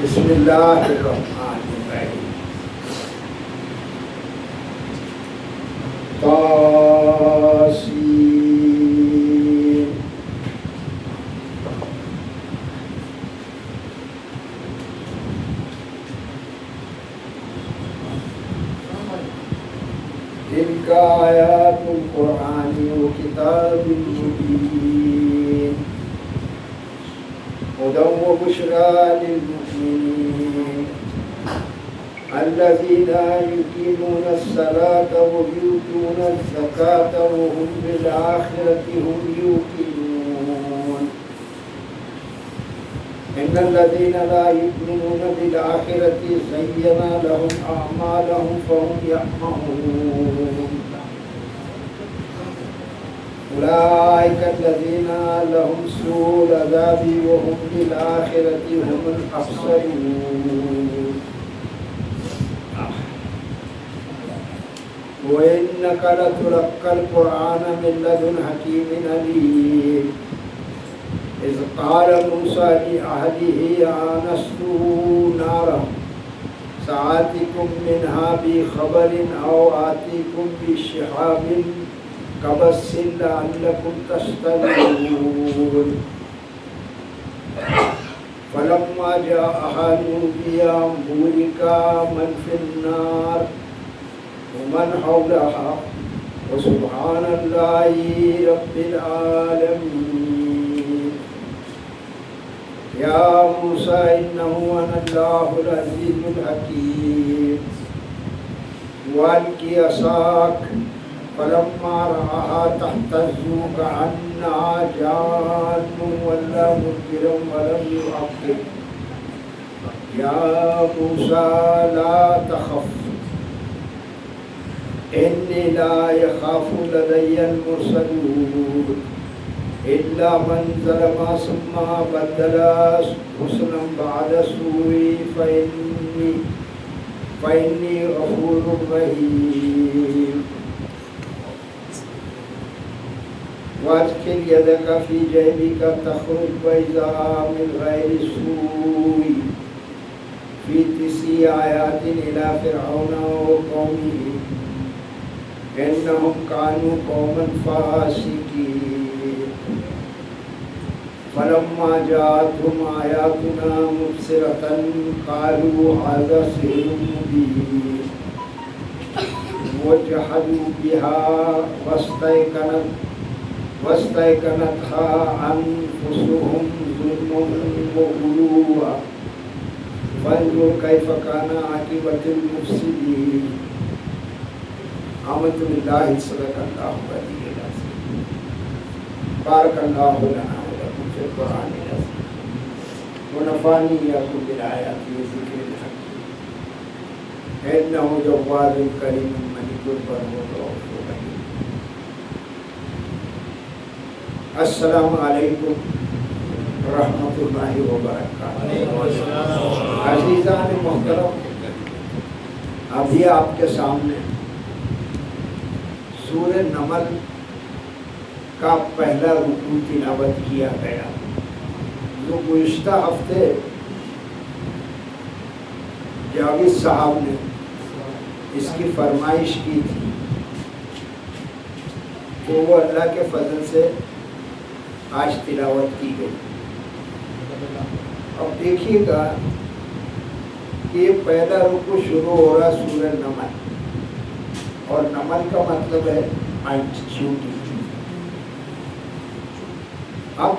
بسم اللہ الرحمن الرحیم طاسین تلک آیات القرآن و کتاب مبین هدى وبشرى للمؤمنين الذين يقيمون الصلاة ويؤتون الزكاة وهم بالآخرة هم يوقنون إن الذين لا يؤمنون بالآخرة زين لهم أعمالهم فهم يطمعون أولئك الذين لهم سوء العذاب وهم بالآخرة هم الأخسرون وإنك لتلقى القرآن من لدن حكيم عليم إذ قال موسى لأهله آنست نارا سآتيكم منها بخبر أو آتيكم بشهاب قبس لعلكم تشترون فلما جاءها نودي أن بورك من في النار ومن حولها وسبحان الله رب العالمين يا موسى إنه أنا الله العزيز الحكيم وألق عصاك فلما رآها تهتز كأنها جان ولا مدبرا ولم يعقب يا موسى لا تخف إني لا يخاف لدي المرسلون إلا من ظلم ثم بدل حسنا بعد سوء فإني غفور رحيم وادخل يدك في جيبك تخرج بيضاء من غير سوء في 9 آيات إلى فرعون وقومه إنهم كانوا قوما فاسقين فلما جاءتهم آياتنا مبصرة قالوا هذا سحر مبين وجحدوا بها واستيقنتها أنفسهم ظلما وعلوا فانظر كيف كان عاقبة المفسدين آمنت بالله صدق الله العلي العظيم بارك الله لنا ولكم في القرآن العظيم ونفعني إياكم بالآيات وذكر الحكيم إنه جواد كريم ملك بر رؤوف رحيم. السلام علیکم ورحمۃ اللہ وبرکاتہ. عزیزان محترم، ابھی آپ کے سامنے سورہ نمل کا پہلا رکوع تلاوت کیا گیا جو گزشتہ ہفتے جاوید صاحب نے اس کی فرمائش کی تھی تو وہ اللہ کے فضل سے آج تلاوت کی گئی. اب دیکھیے گا کہ یہ پہلا رکوع شروع ہو رہا سورہ نمل، اور نمل کا مطلب ہے چیونٹی. اب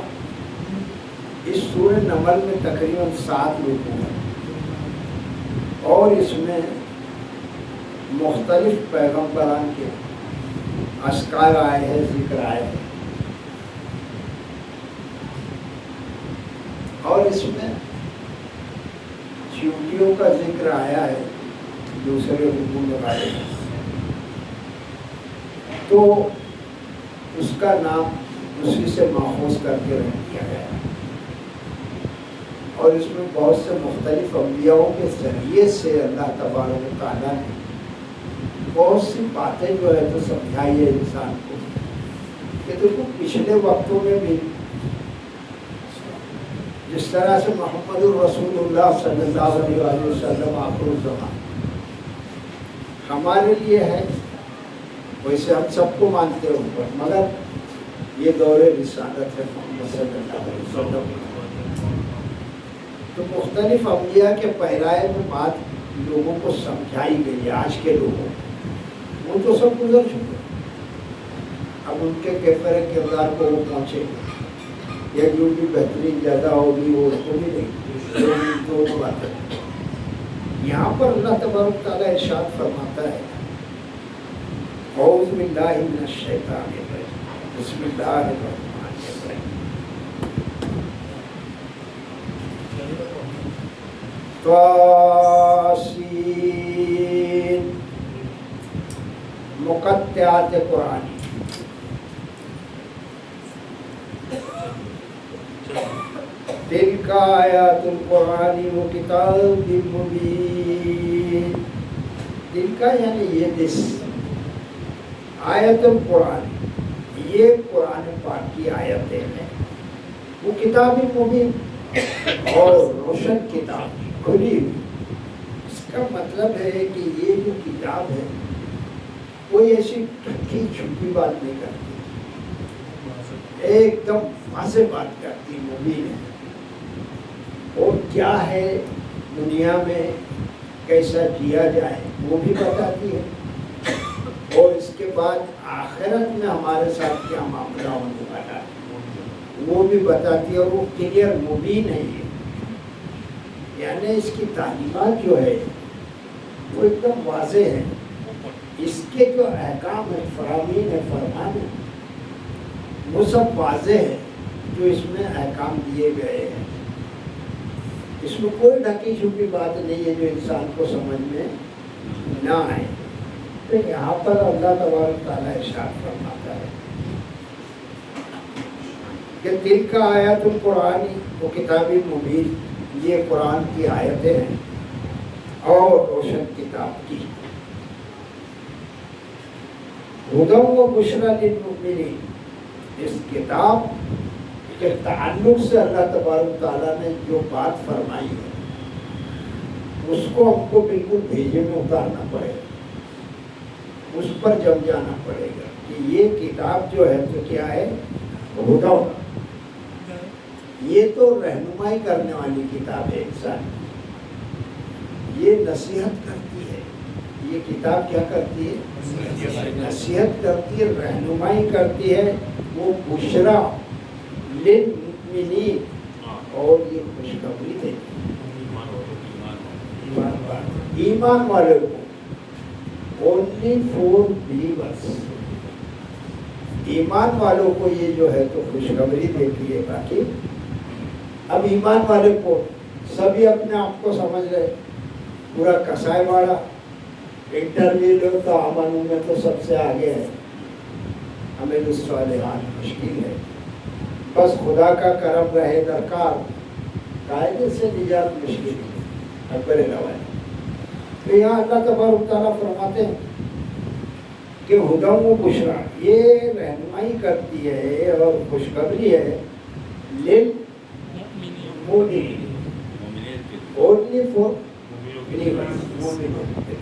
اس سورہ نمل میں تقریباً 7 رکوع ہیں اور اس میں مختلف پیغمبران کے اذکار آئے ہیں، ذکر آئے ہیں، اور اس میں چیونٹیوں کا ذکر آیا ہے دوسرے رکوع میں آئے ہیں. تو اس کا نام اسی سے ماخوذ کر کے رکھ دیا گیا ہے، اور اس میں بہت سے مختلف انبیاء کے ذریعے سے اللہ تبارک و تعالیٰ نے بہت سی باتیں جو ہے تو سمجھائی ہے انسان کو کہ دیکھو پچھلے وقتوں میں بھی جس طرح سے محمد الرسول اللہ صلی اللہ علیہ وسلم آخر الزمان ہمارے لیے ہے، ویسے ہم سب کو مانتے ہیں اوپر، مگر یہ دور رسالت ہے محمد صلی اللہ علیہ وسلم۔ تو مختلف انبیاء کے پہرائے میں بات لوگوں کو سمجھائی گئی ہے۔ آج کے لوگوں وہ تو سب گزر چکے، اب ان کے کیفر کردار کو وہ پہنچے گے، یا جو بھی بہترین زیادہ ہوگی وہ اس کو بھی نہیں دو بات ہے۔ یہاں پر اللہ تبارک تعالیٰ ارشاد فرماتا ہے اعوذ باللہ من الشیطان الرجیم بسم اللہ الرحمن الرحیم طاسین مقطعات قرآنی تلک آیات القرآن و کتاب مبین۔ تلک یعنی یہ دس، آیت القرآن یہ قرآن پاک کی آیتیں ہیں، وہ کتاب مبین اور روشن کتاب کھلی ہوئی۔ اس کا مطلب ہے کہ یہ جو کتاب ہے کوئی ایسی ٹھکی چھپی بات نہیں کرتی، ایک دم واضح بات کرتی، مبین ہے، اور کیا ہے دنیا میں کیسا جیا جائے وہ بھی بتاتی ہے، اور اس کے بعد آخرت میں ہمارے ساتھ کیا معاملہ ہونے والا ہے وہ بھی بتاتی ہے، اور وہ کلیئر مبین ہے یہ، یعنی اس کی تعلیمات جو ہے وہ ایک دم واضح ہے، اس کے جو احکام ہے، فرامین ہے، فرمان ہے، وہ سب واضح ہے جو اس میں احکام دیے گئے ہیں۔ اس میں کوئی ڈھکی چھپی بات نہیں ہے جو انسان کو سمجھ میں نہ آئے۔ تو یہاں پر اللہ تبارک تعالیٰ ارشاد فرماتا ہے کہ تلک آیات القرآن و کتاب مبین، یہ قرآن کی آیتیں ہیں اور روشن کتاب کی، ہدی و بشری للمؤمنین۔ اس کتاب کے تعلق سے اللہ تبارک تعالیٰ نے جو بات فرمائی ہے اس کو ہم کو بالکل بھیجے میں اتارنا پڑے گا، اس پر جم جانا پڑے گا کہ یہ کتاب جو ہے تو کیا ہے، ہدی، یہ تو رہنمائی کرنے والی کتاب ہے انسان، یہ نصیحت کرتی ہے، یہ کتاب کیا کرتی ہے، نصیحت کرتی ہے، رہنمائی کرتی ہے، وہ بشرا للمؤمنین، اور یہ خوشخبری دیتی ایمان والوں کو، only for believers، ایمان والوں کو یہ جو ہے تو خوشخبری دیتی ہے۔ باقی اب ایمان والے کو سبھی اپنے آپ کو سمجھ رہے، پورا کسائے والا انٹرویو لو تو امن میں تو سب سے آگے ہے، ہمیں الصالحات مشکل ہے، بس خدا کا کرم رہے درکار، قاعدے سے نجات مشکل ہے، اکبر روایت۔ تو یہاں اللہ تبارک تعالیٰ فرماتے ہیں کہ ہدی و بشری، یہ رہنمائی کرتی ہے اور خوشخبری ہے، للمؤمنین، only for believers، مومنوں کے لیے۔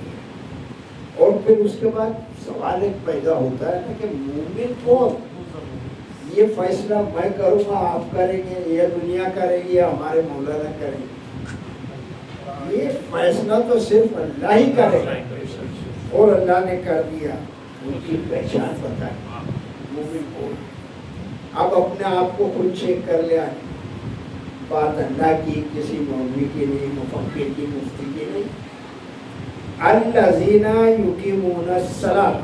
اور پھر اس کے بعد سوال ایک پیدا ہوتا ہے نا کہ مومن کون؟ یہ فیصلہ میں کروں گا، آپ کریں گے، یہ دنیا کرے گی، یا ہمارے مولانا کریں گے؟ یہ فیصلہ تو صرف اللہ ہی کرے گا، اور اللہ نے کر دیا، ان کی پہچان بتائی مومن کون۔ اب اپنے آپ کو خود چیک کر لیا، بات اللہ کی، کسی مولوی کی نہیں، مفکر کی، مفتی کی نہیں۔ الذین یقیمون الصلاۃ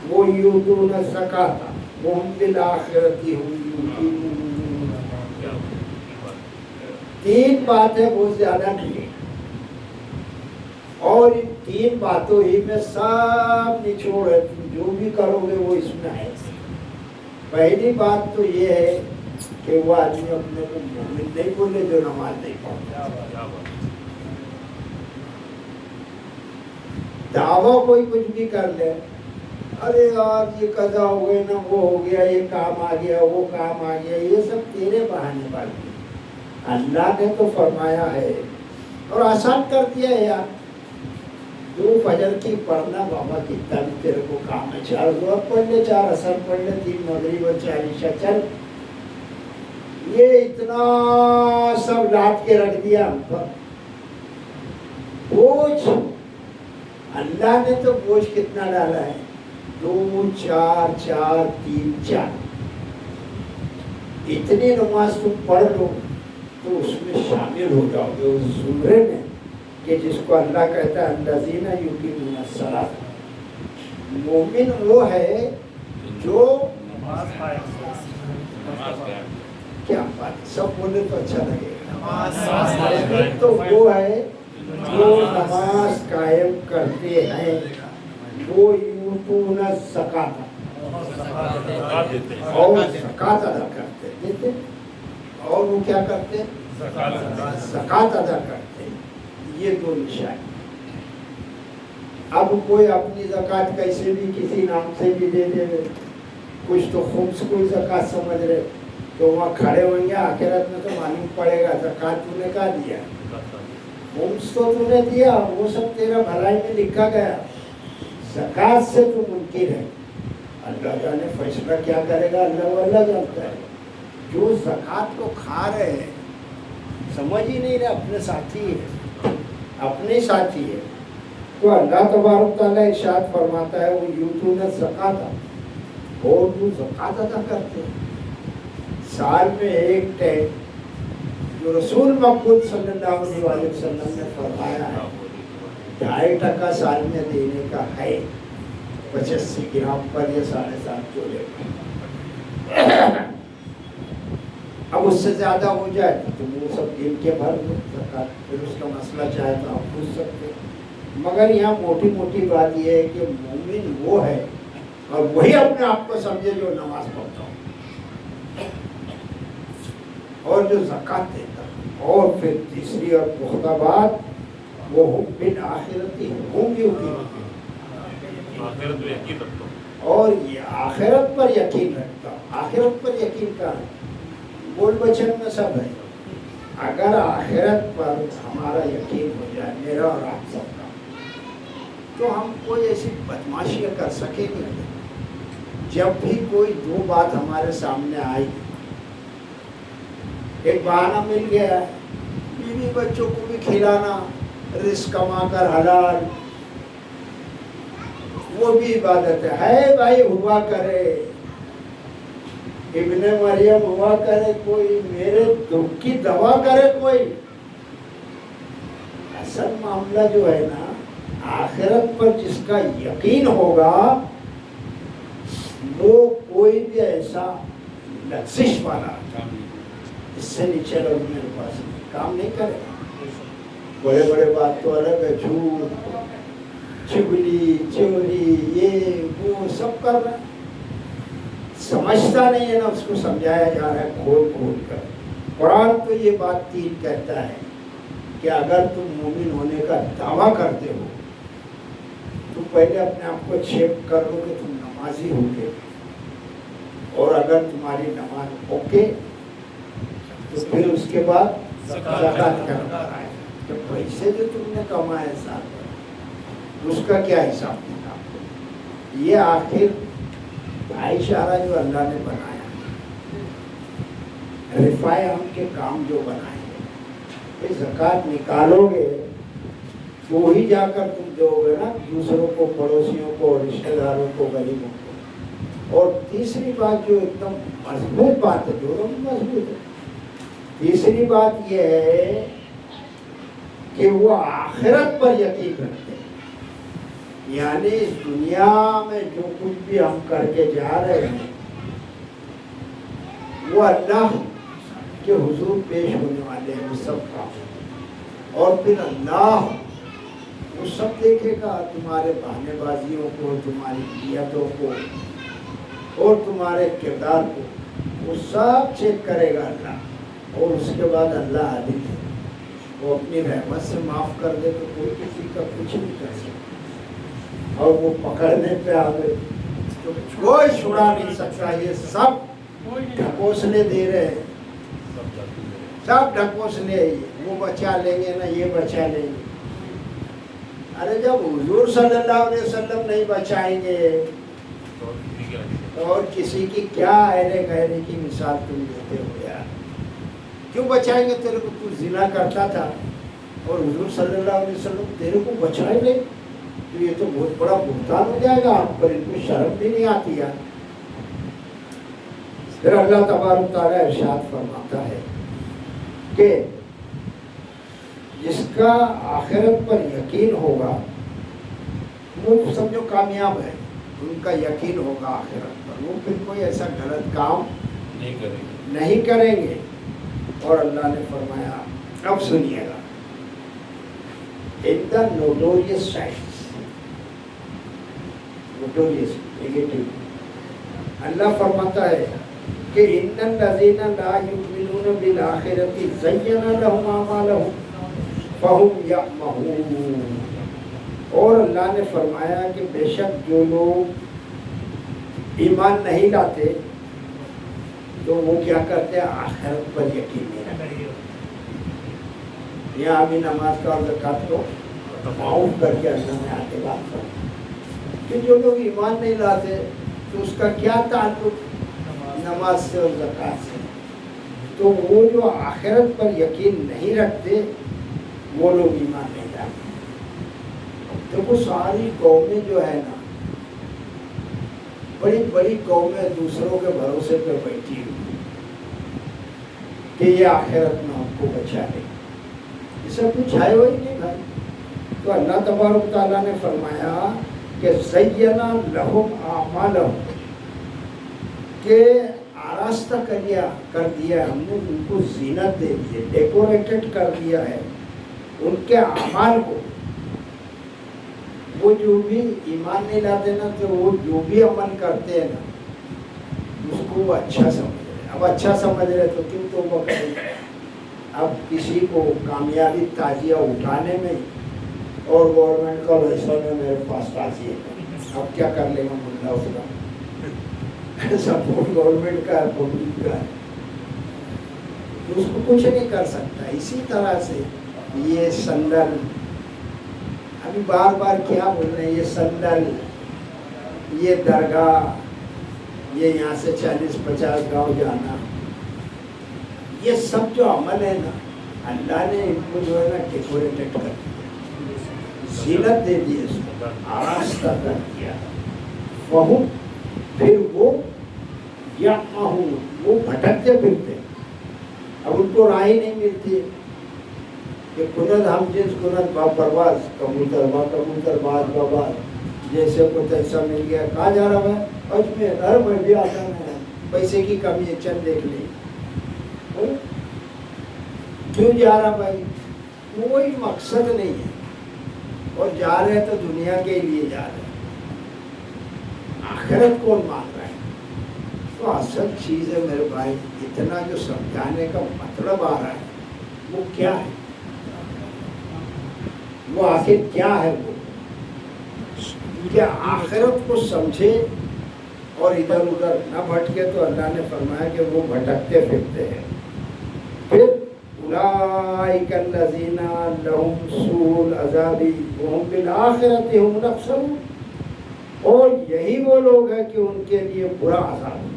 ویؤتون الزکاۃ وہم بالآخرۃ ہم یوقنون۔ تین باتیں بہت زیادہ نہیں ہیں، اور ان تین باتوں ہی میں سب نچوڑ ہے، تم جو بھی کرو گے وہ اس میں ہے۔ پہلی بات تو یہ ہے کہ وہ آدمی اپنے کو مومن نہیں بولے جو نماز نہیں پڑھتا۔ دعویٰ کوئی کچھ بھی کر لے، ارے یار یہ قضا ہو گئے نا، وہ ہو گیا، یہ کام آ گیا، وہ کام آ گیا، یہ سب تیرے بہانے باقی، اللہ نے تو فرمایا ہے اور آسان کر دیا ہے یار. 2 فجر کی پڑھنا بابا کتنا بھی تیرے کو کام ہے. 4 ظہر پڑھ لے, 4 عصر پڑھ لے, 3 مغرب اور 4 عشاء چل. یہ اتنا سب لاد کے رکھ دیا ہم پر بوجھ. اللہ نے تو بوجھ کتنا ڈالا ہے, 2 4 4 3 4. اتنی نماز تم پڑھ لو تو اس میں شامل ہو جاؤ گے اس زمرے میں کہ جس کو اللہ کہتا ہے الذین یقیمون الصلاۃ. مومن وہ ہے جو کیا بات, سب بولے تو اچھا لگے گا. تو وہ ہے جو نماز قائم کرتے ہیں, وہ یؤتون الزکاۃ اور زکات ادا کرتے دیتے, اور وہ کیا کرتے زکات ادا کرتے. یہ 2 نشان. اب کوئی اپنی زکات کیسے بھی کسی نام سے بھی دے دے, کچھ تو خمس کوئی زکات سمجھ رہے, تو وہاں کھڑے ہوئیں گے آخرت میں تو معلوم پڑے گا زکات تو نے کہا دیا, خمس تو تو نے دیا, وہ سب تیرا بھلائی میں لکھا گیا, زکات سے تو منکر ہے. اللہ جانے فیصلہ کیا کرے گا, اللہ جانتا ہے. جو زکات کو کھا رہے ہیں سمجھ ہی نہیں رہے اپنے ساتھی ہے, اپنے ساتھی ہے. تو اللہ تبارک تعالیٰ ارشاد فرماتا ہے وہ یؤتون الزکاۃ, اور جو زکات ادا کرتے ہیں. سال میں ایک ٹائم جو رسول مقبول صلی اللہ علیہ وسلم نے فرمایا ہے 2.5% سال میں دینے کا ہے, 85 گرام پر یا 7.5 تولے پر. اب اس سے زیادہ ہو جائے تو وہ سب دن کے بھر زکات, پھر اس کا مسئلہ چاہے تو آپ پوچھ سکتے. مگر یہاں موٹی موٹی بات یہ ہے کہ مومن وہ ہے اور وہی اپنے آپ کو سمجھے جو نماز پڑھتا ہوں اور جو زکات دیتا. اور پھر تیسری اور پختہ بات وہ بالآخرتی ہم یقین, اور یہ آخرت پر یقین رکھتا. آخرت پر یقین کا بول بچن میں سب ہے. اگر آخرت پر ہمارا یقین ہو جائے, میرا اور آپ سب کا, تو ہم کوئی ایسی بدماشیاں کر سکیں گے. جب بھی کوئی 2 بات ہمارے سامنے آئی, ایک بہانہ مل گیا ہے, بیوی بچوں کو بھی کھلانا, رزق کما کر حلال, وہ بھی عبادت ہے بھائی, ہوا کرے. ابن مریم ہوا کرے کوئی, میرے دکھ کی دوا کرے کوئی. اصل معاملہ جو ہے نا, آخرت پر جس کا یقین ہوگا وہ کوئی بھی ایسا لغزش والا اس سے نیچے لوگ میرے پاس کام نہیں کرے گا. بڑے بڑے بات تو الگ ہے, جھوٹ چگلی چوری یہ وہ سب کر رہا ہے, سمجھتا نہیں ہے نا, اس کو سمجھایا جا رہا ہے کھول کھول کر. قرآن تو یہ بات 3 کہتا ہے کہ اگر تم مومن ہونے کا دعویٰ کرتے ہو تو پہلے اپنے آپ کو چیک کر لو کہ تم نمازی ہو گے, اور اگر تمہاری نماز اوکے تو پھر اس کے بعد زکات کرنا ہے. کہ پیسے جو تم نے کمائے ساتھ اس کا کیا حساب کتاب. یہ آخر بھائی چارہ جو اللہ نے بنایا, رفائع ہم کے کام جو بنائے, یہ زکات نکالو گے تو ہی جا کر تم دو گے نا دوسروں کو, پڑوسیوں کو, رشتہ داروں کو, غریبوں کو. اور تیسری بات جو ایک دم مضبوط بات ہے, دونوں مضبوط ہے. تیسری بات یہ ہے کہ وہ آخرت پر یقین رکھتے ہیں. یعنی اس دنیا میں جو کچھ بھی ہم کر کے جا رہے ہیں وہ اللہ کے حضور پیش ہونے والے ہیں, وہ سب کا. اور پھر اللہ وہ سب دیکھے گا, تمہارے بہانے بازیوں کو, تمہاری نیتوں کو اور تمہارے کردار کو, وہ سب چیک کرے گا اللہ. اور اس کے بعد اللہ عادل ہے, وہ اپنی رحمت سے معاف کر دے تو کوئی کسی کا کچھ نہیں کر سکتا. اور وہ پکڑنے پہ آ گئے تو کوئی چھڑا نہیں سکتا. یہ سب ڈھکوسلے دے رہے ہیں, سب ڈھکوسلے وہ بچا لیں گے نہ یہ بچا لیں گے. ارے جب حضور صلی اللہ علیہ وسلم نہیں بچائیں گے اور کسی کی کیا ایرے گہرے کی مثال تم دیتے ہو یار. کیوں بچائیں گے تیرے کو؟ تو زنا کرتا تھا اور حضور صلی اللہ علیہ وسلم تیرے کو بچائیں گے تو یہ تو بہت بڑا بہتان ہو جائے گا آپ پر. ان کو شرم بھی نہیں آتی یار. پھر اللہ تبارک تعالیٰ ارشاد فرماتا ہے کہ جس کا آخرت پر یقین ہوگا وہ سمجھو کامیاب ہے. ان کا یقین ہوگا آخرت پر، وہ پھر کوئی ایسا غلط کام نہیں کریں گے. اور اللہ نے فرمایا، اب سنیے گا، in the notorious sides، notorious negative، اللہ فرماتا ہے کہ ان الذین لا یؤمنون بالآخرۃ زین لهم اعمالهم فهم یعمہون. اور اللہ نے فرمایا کہ بے شک جو لوگ ایمان نہیں لاتے تو وہ کیا کرتے ہیں؟ آخرت پر یقین نہیں رکھتے. یہاں ابھی نماز کا اور زکوٰۃ کو معاف کر کے اللہ نے آگے بات کر کہ جو لوگ ایمان نہیں لاتے تو اس کا کیا تعلق نماز سے اور زکوٰۃ سے؟ تو وہ جو آخرت پر یقین نہیں رکھتے وہ لوگ ایمان نہیں لاتے. دیکھو ساری قومیں جو ہے نا، بڑی بڑی قومیں دوسروں کے بھروسے پہ بیٹھی ہوئی کہ یہ آخرت میں ہم کو بچا لے. یہ سب کچھ ہے وہی نہیں بھائی. تو اللہ تبارک تعالیٰ نے فرمایا کہ زینا لہم اعمالہم، کہ آراستہ کر دیا ہم نے، ان کو زینت دے دی ہے، ڈیکوریٹڈ کر دیا ہے ان کے اعمال کو. وہ جو بھی ایمان نہیں لاتے نا تو وہ جو بھی عمل کرتے ہیں نا اس کو وہ اچھا سمجھ رہے. اب اچھا سمجھ رہے تو کیوں توبہ کریں؟ اب کسی کو کامیابی تعزیہ اٹھانے میں اور گورنمنٹ کا ویسا میں میرے پاس تعزیہ ہے، اب کیا کر لے گا ملا اس کا؟ سپورٹ گورنمنٹ کا ہے، پبلک کا ہے، تو اس کو کچھ نہیں کر سکتا. اسی طرح سے یہ سندل، ابھی بار بار کیا بول رہے ہیں، یہ سندل، یہ درگاہ، یہ یہاں سے 40-50 گاؤں جانا، یہ سب جو عمل ہے نا اللہ نے ان کو جو ہے نا ڈیکوریٹڈ کر دیا، زینت دے دی، اس کو آراستہ کر دیا. فہم، پھر وہ یعمہون، وہ بھٹکتے پھرتے. اب ان کو راہ ہی نہیں ملتی کہ کنت ہم جنس کنت با پرواز، کبوتر با کبوتر باز با باز، جیسے کچھ ایسا مل گیا. کہاں جا رہا ہے؟ اجمیر. ارے میں بھی آتا ہے، پیسے کی کمی ہے، چل دیکھ لیں. کیوں جا رہا بھائی؟ کوئی مقصد نہیں ہے، اور جا رہے تو دنیا کے لیے جا رہے ہیں. آخرت کون مان رہا ہے؟ تو اصل چیز ہے میرے بھائی، اتنا جو سمجھانے کا مطلب آ رہا ہے وہ کیا ہے؟ وہ آخر کیا ہے؟ وہ کہ آخرت کو سمجھے اور ادھر ادھر نہ بھٹکے. تو اللہ نے فرمایا کہ وہ بھٹکتے پھرتے ہیں. پھر اولئک الذین لہم سوء العذاب وہم بالآخرۃ ہم الاخسرون، اور یہی وہ لوگ ہیں کہ ان کے لیے برا عذاب.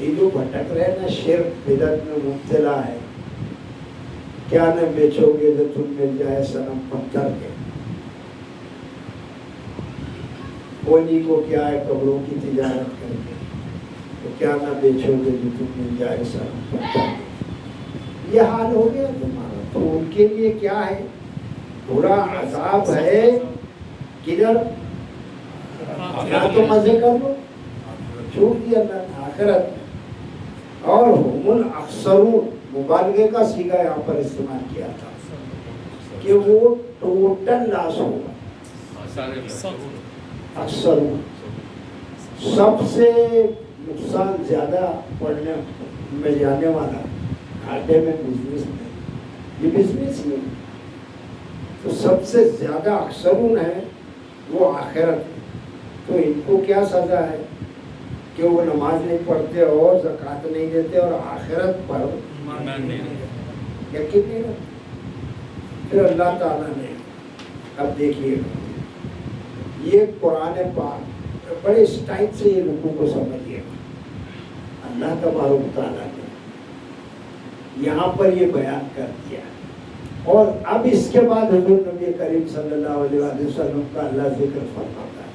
یہ جو بھٹک رہے نا، شرک بدعت میں مبتلا ہے، کیا نہ بیچو گے تو تم مل جائے صنم پتھر کے. کوئی کو کیا ہے قبروں کی تجارت کر کے، تو کیا نہ بیچو گے تو تم مل جائے صنم پتھر کے. یہ حال ہو گیا تمہارا. تو ان کے لیے کیا ہے؟ برا عذاب ہے. کدھر؟ یا تو مزے کر لو، چھوڑ دیا اللہ نے آخرت. اور ہم الاخسرون، مبالغے کا صیغہ یہاں پر استعمال کیا تھا کہ وہ ٹوٹل لاس ہوگا. اکثرون، سب سے نقصان زیادہ پڑنے میں جانے والا گھاٹے میں بزنس میں، یہ بزنس میں تو سب سے زیادہ اکثرون ہے وہ آخرت. تو ان کو کیا سزا ہے؟ کہ وہ نماز نہیں پڑھتے اور زکوٰۃ نہیں دیتے اور آخرت پر یقین نہیں رکھتے. پھر اللہ تعالیٰ نے اب دیکھیے یہ قرآن پاک بڑے اسٹائل سے یہ رکوع کو سمجھیے. اللہ تبارک تعالیٰ نے یہاں پر یہ بیان کر دیا اور اب اس کے بعد حضور نبی کریم صلی اللہ علیہ وسلم کا اللہ ذکر فرماتا ہے.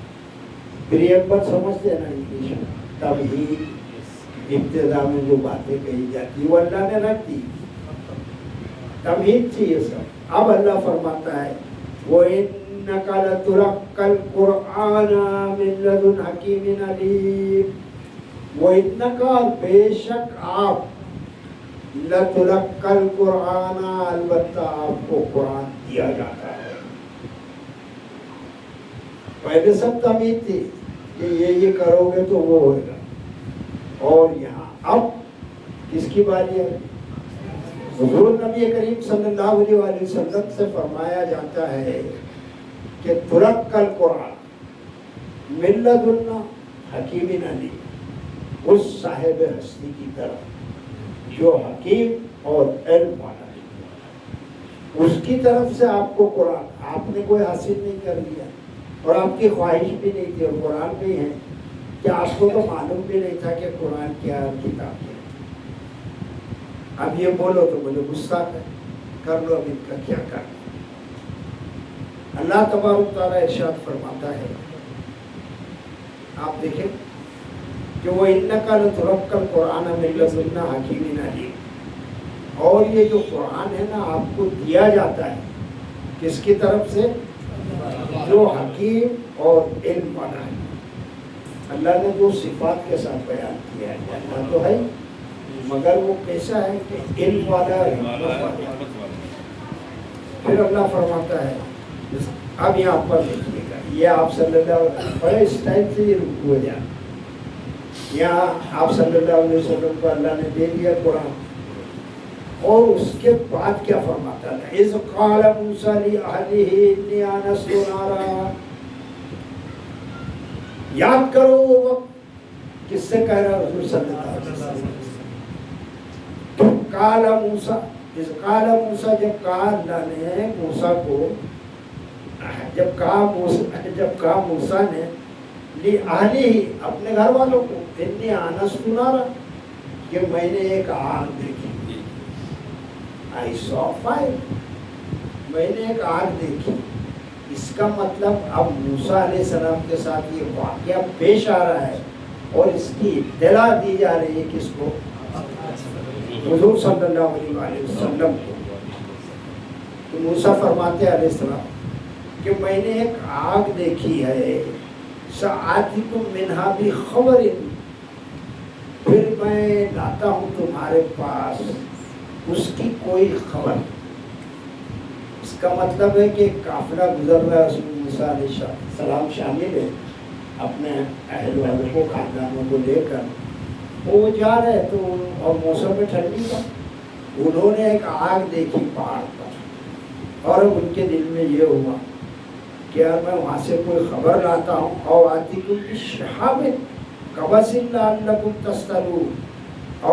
پھر ایک بات سمجھتے ہیں نا انگلش میں تمہید ابتدا میں جو باتیں کہی جاتی وہ اللہ نے رکھ دی. تمہید تھی یہ سب. اب اللہ فرماتا ہے وَإِنَّكَ لَتُلَقَّى الْقُرْآنَ مِن لَّدُنْ حَكِيمٍ عَلِيمٍ. وَإِنَّكَ بے شک آپ لَتُلَقَّى الْقُرْآنَ البتہ آپ کو قرآن دیا جاتا ہے. پہلے سب تمہید تھی کہ یہ کرو گے تو وہ ہوئے گا. اور یہاں اب کس کی باری ہے؟ حضور نبی کریم صلی اللہ علیہ وسلم سے فرمایا جاتا ہے کہ تلقى القرآن من لدن حکیم علیم، اس صاحب ہستی کی طرف جو حکیم اور علم والا ہے، اس کی طرف سے آپ کو قرآن آپ نے کوئی حاصل نہیں کر لیا اور آپ کی خواہش بھی نہیں تھی. اور قرآن بھی ہے کہ آپ کو تو معلوم بھی نہیں تھا کہ قرآن کیا کتاب ہے. اب یہ بولو تو مجھے غصہ کر لو، اب ان کا کیا کرنا. اللہ تبارک تعالیٰ ارشاد فرماتا ہے، آپ دیکھیں کہ وہ اِنَّكَ لَتُلَقَّى الْقُرْآنَ مِن لَّدُنْ حَكِيمٍ عَلِيمٍ. اور یہ جو قرآن ہے نا آپ کو دیا جاتا ہے کس کی طرف سے؟ جو حکیم اور علم والا ہے. اللہ نے جو صفات کے ساتھ بیان کیا ہے اللہ تو ہے مگر وہ کیسا ہے کہ علم والا ہے. پھر اللہ فرماتا ہے اب یہاں پر دیکھیے گا یہ آپ صلی اللہ علیہ وسلم بڑے اسٹائل سے یہ رکوع ہے. یہاں آپ صلی اللہ علیہ وسلم کو اللہ نے دے دیا قرآن اور اس کے بعد کیا فرماتا ہے؟ اذ قال موسیٰ لأہلہ انی آنست نارا. یاد کرو وہ وقت کس سے کہہ رہا حضور صلی اللہ علیہ وسلم. قال موسیٰ اذ قال موسیٰ جب کہا اللہ نے موسیٰ کو جب کہا موسیٰ نے لأہلہ اپنے گھر والوں کو انی آنست نارا کہ میں نے ایک آگ دیکھی. I saw fire. میں نے ایک آگ دیکھی. اس کا مطلب اب موسیٰ علیہ السلام کے ساتھ یہ واقعہ پیش آ رہا ہے اور اس کی اطلاع دی جا رہی ہے کس کو؟ حضور صلی اللہ علیہ وسلم کو. تو موسیٰ فرماتے ہیں علیہ السلام کہ میں نے ایک آگ دیکھی ہے سآتیکم منہا بخبر، پھر میں لاتا ہوں تمہارے پاس اس کی کوئی خبر. اس کا مطلب ہے کہ قافلہ گزر رہا ہے اس میں موسیٰ علیہ السلام شامل ہے اپنے اہل والوں کو خاندانوں کو لے کر وہ جا رہے تو اور موسم میں ٹھنڈی تھا. انہوں نے ایک آگ دیکھی پہاڑ پر اور ان کے دل میں یہ ہوا کہ یار میں وہاں سے کوئی خبر لاتا ہوں. اور آتیکم بشہاب قبس لعلکم تصطلون،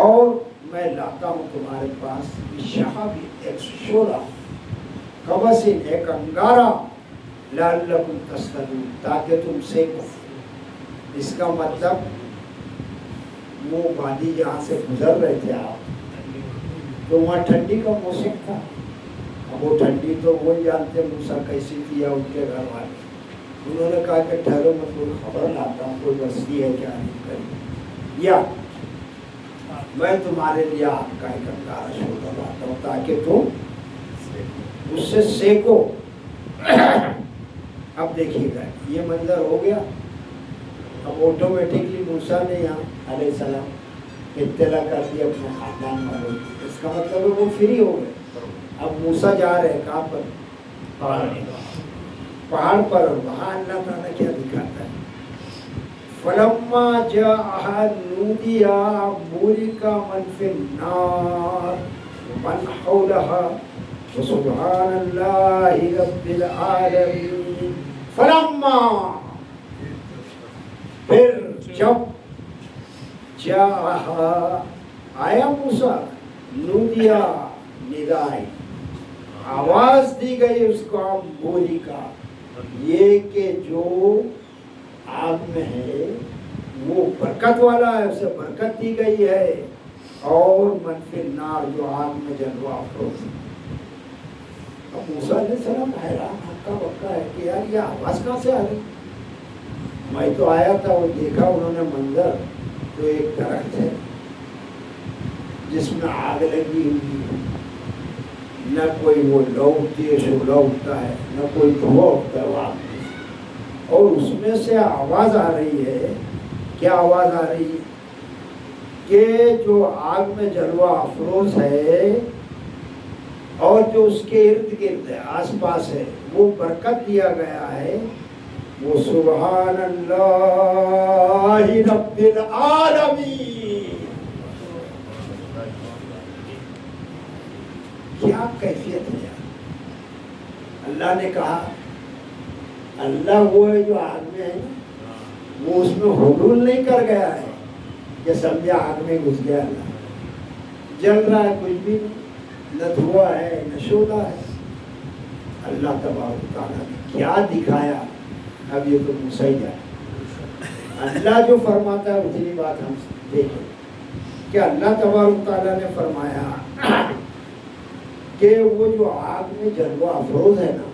اور میں لاتا ہوں تمہارے پاس بشہاب ایک شعلہ قبس ایک انگارہ لعلکم تصطلون تاکہ تم سیکو. اس کا مطلب وہ وادی جہاں سے گزر رہے تھے آپ تو وہاں ٹھنڈی کا موسم تھا. اب وہ ٹھنڈی تو وہی جانتے موسیٰ کیسی تھی یا ان کے گھر والے. انہوں نے کہا کہ ٹھہرو میں کوئی خبر لاتا ہوں کوئی بستی ہے کیا نہیں کری یا میں تمہارے لیے آگ کا ایک انگارہ شعلہ لاتا ہوں تاکہ تم اس سے سیکو. اب دیکھیے گا یہ منظر ہو گیا. اب آٹومیٹکلی موسیٰ نے یہاں علیہ السلام اطلاع کر دی اپنے خاندان والوں کو. اس کا مطلب ہے وہ فری ہو گئے. اب موسیٰ جا رہے ہیں کہاں پر؟ پہاڑ پر. وہاں اللہ تعالیٰ کیا دکھاتا ہے؟ فلما جاءها نودي بورك من في النار ومن حولها وسبحان الله رب العالمين. فلما پھر جب آیا موسیٰ نودیا ندائی، آواز دی گئی اس کو بولی کا، یہ کہ جو آگ میں ہے وہ برکت والا ہے، اسے برکت دی گئی ہے، اور منفی النار جو آگ میں جلوہ افروز ہے۔ اب موسیٰ علیہ السلام حیران ہکا بکا ہے کہ یار یہ آواز کہاں سے آ رہی؟ میں تو آیا تھا، وہ دیکھا انہوں نے منظر، تو ایک درخت ہے جس میں آگ لگی ہوئی ہے، نہ کوئی وہ لو اٹھتی شعلہ اٹھتا ہے، نہ کوئی دھواں اٹھتا ہے وہ آگ میں سے، اور اس میں سے آواز آ رہی ہے۔ کیا آواز آ رہی ہے؟ کہ جو آگ میں جلوہ افروز ہے اور جو اس کے ارد گرد ہے، آس پاس ہے، وہ برکت دیا گیا ہے، وہ سبحان اللہ رب العالمین۔ کیا کیفیت ہے یار! اللہ نے کہا، اللہ وہ ہے جو آگ میں ہے نا، وہ اس میں حلول نہیں کر گیا ہے کہ سمجھا آگ میں گھس گیا، اللہ جل رہا ہے، کچھ بھی نہیں، نہ دھواں ہے نہ شعلہ ہے۔ اللہ تبارک و تعالیٰ نے کیا دکھایا، اب یہ تو موسیٰ ہی جائے۔ اللہ جو فرماتا ہے اتنی بات ہم دیکھیں کہ اللہ تبارک و تعالیٰ نے فرمایا کہ وہ جو آگ میں جلوہ افروز ہے نا،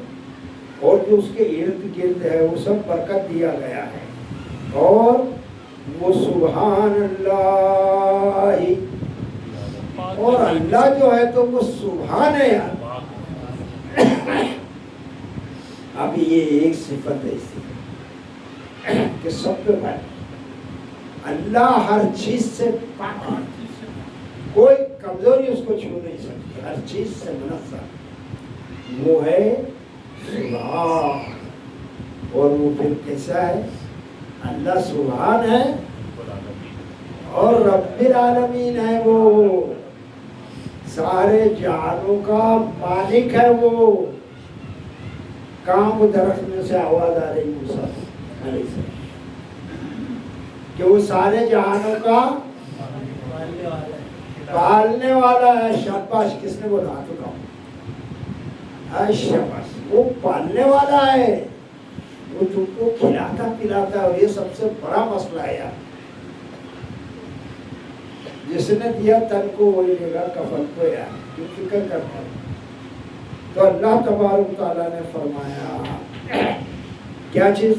اور جو اس کے ارد گرد ہے، وہ سب برکت دیا گیا ہے، اور وہ سبحان اللہ، اور اللہ جو ہے تو وہ سبحان ہے یار۔ اب یہ ایک صفت ایسی کہ سب پہ بھائی اللہ ہر چیز سے پاک ہے، کوئی کمزوری اس کو چھو نہیں سکتی، ہر چیز سے منزہ، وہ ہے سبحان۔ اور وہ پھر کیسا ہے؟ اللہ سبحان ہے اور رب العالمین ہے، وہ سارے جہانوں کا مالک ہے۔ وہ کہاں وہ درخت میں سے آواز آ رہی موسیٰ علیہ السلام کہ وہ سارے جہانوں کا پالنے والا ہے۔ شاباش، کس نے بولا؟ تو کہا شاباش، وہ پالنے والا ہے، وہ تم کو کھلاتا پلاتا ہے، اور یہ سب سے بڑا مسئلہ ہے یار۔ جس نے دیا تن کو وہی دے گا کفن کو یار، کیوں فکر کرتا ہے؟ تو اللہ تبارک تعالیٰ نے فرمایا کیا چیز؟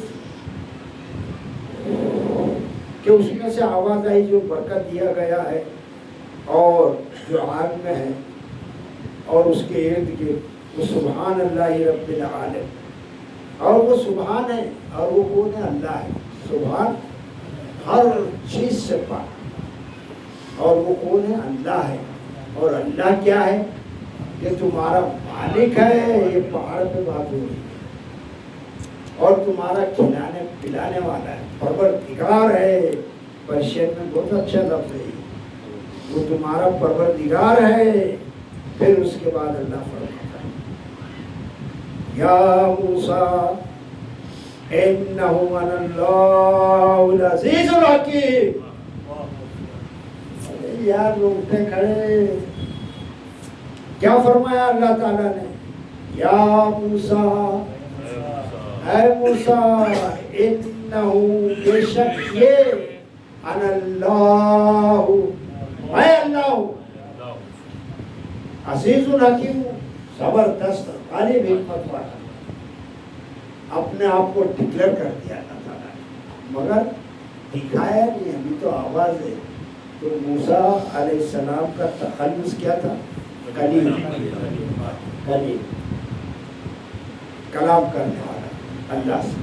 کہ اس میں سے آواز آئی جو برکت دیا گیا ہے، اور جو آگ میں ہے اور اس کے ارد گرد، وہ سبحان اللہ رب العالمین، اور وہ سبحان ہے، اور وہ کون ہے؟ اللہ ہے۔ سبحان ہر چیز سے پاک، اور وہ کون ہے؟ اللہ ہے۔ اور اللہ کیا ہے؟ کہ تمہارا مالک ہے، یہ پہاڑ پہ بات ہو رہی ہے، اور تمہارا کھلانے پلانے والا ہے، پروردگار ہے۔ پرشین میں بہت اچھا لفظ ہے، وہ تمہارا پروردگار ہے۔ پھر اس کے بعد اللہ فرماتا ہے یا موسیٰ انہ انا اللہ العزیز الحکیم۔ یار روٹے کھڑے، کیا فرمایا اللہ تعالیٰ نے؟ یا موسیٰ، اے موسیٰ، انہو بے شک یہ، انا اللہ، میں اللہ ہوں، عزیز الحکیم، زبردست غالب حکمت والا۔ اپنے آپ کو ڈکلیئر کر دیا اللہ تعالیٰ نے، مگر دکھایا نہیں، ابھی تو آواز ہے۔ تو موسیٰ علیہ السلام کا تخلص کیا تھا؟ کلیم، کلام کرنے والا اللہ سے،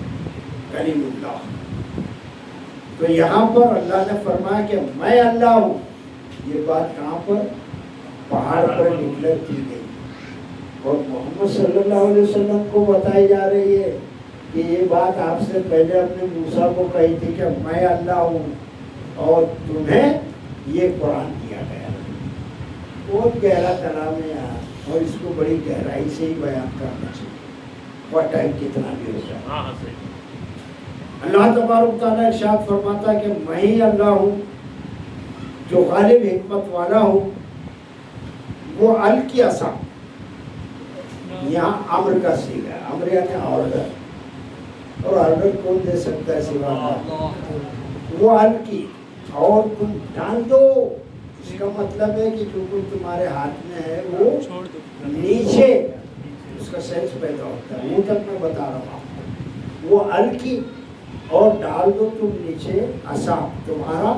کلیم اللہ۔ تو یہاں پر اللہ نے فرمایا کہ میں اللہ ہوں۔ یہ بات کہاں پر؟ پہاڑ پر ڈکلیئر کی گئی، اور محمد صلی اللہ علیہ وسلم کو بتائی جا رہی ہے کہ یہ بات آپ سے پہلے اپنے موسیٰ کو کہی تھی کہ میں اللہ ہوں، اور تمہیں یہ قرآن دیا گیا۔ بہت گہرا کلام ہے یہاں، اور اس کو بڑی گہرائی سے ہی بیان کرنا چاہیے، اور ٹائم کتنا بھی ہو جائے۔ اللہ تبارک تعالیٰ ارشاد فرماتا ہے کہ میں ہی اللہ ہوں، جو غالب حکمت والا ہو، وہ ال کی عصا، یہاں امر کا صیغہ ہے، امر یعنی آرڈر، اور آرڈر کون دے سکتا ہے سوا اللہ، وہ ال کی اور تم ڈال دو، اس کا مطلب ہے کہ جو کچھ تمہارے ہاتھ میں ہے وہ نیچے، اس کا سینس پیدا ہوتا ہے، وہ تک میں بتا رہا ہوں، وہ ال کی اور ڈال دو تم نیچے عصا، تمہارا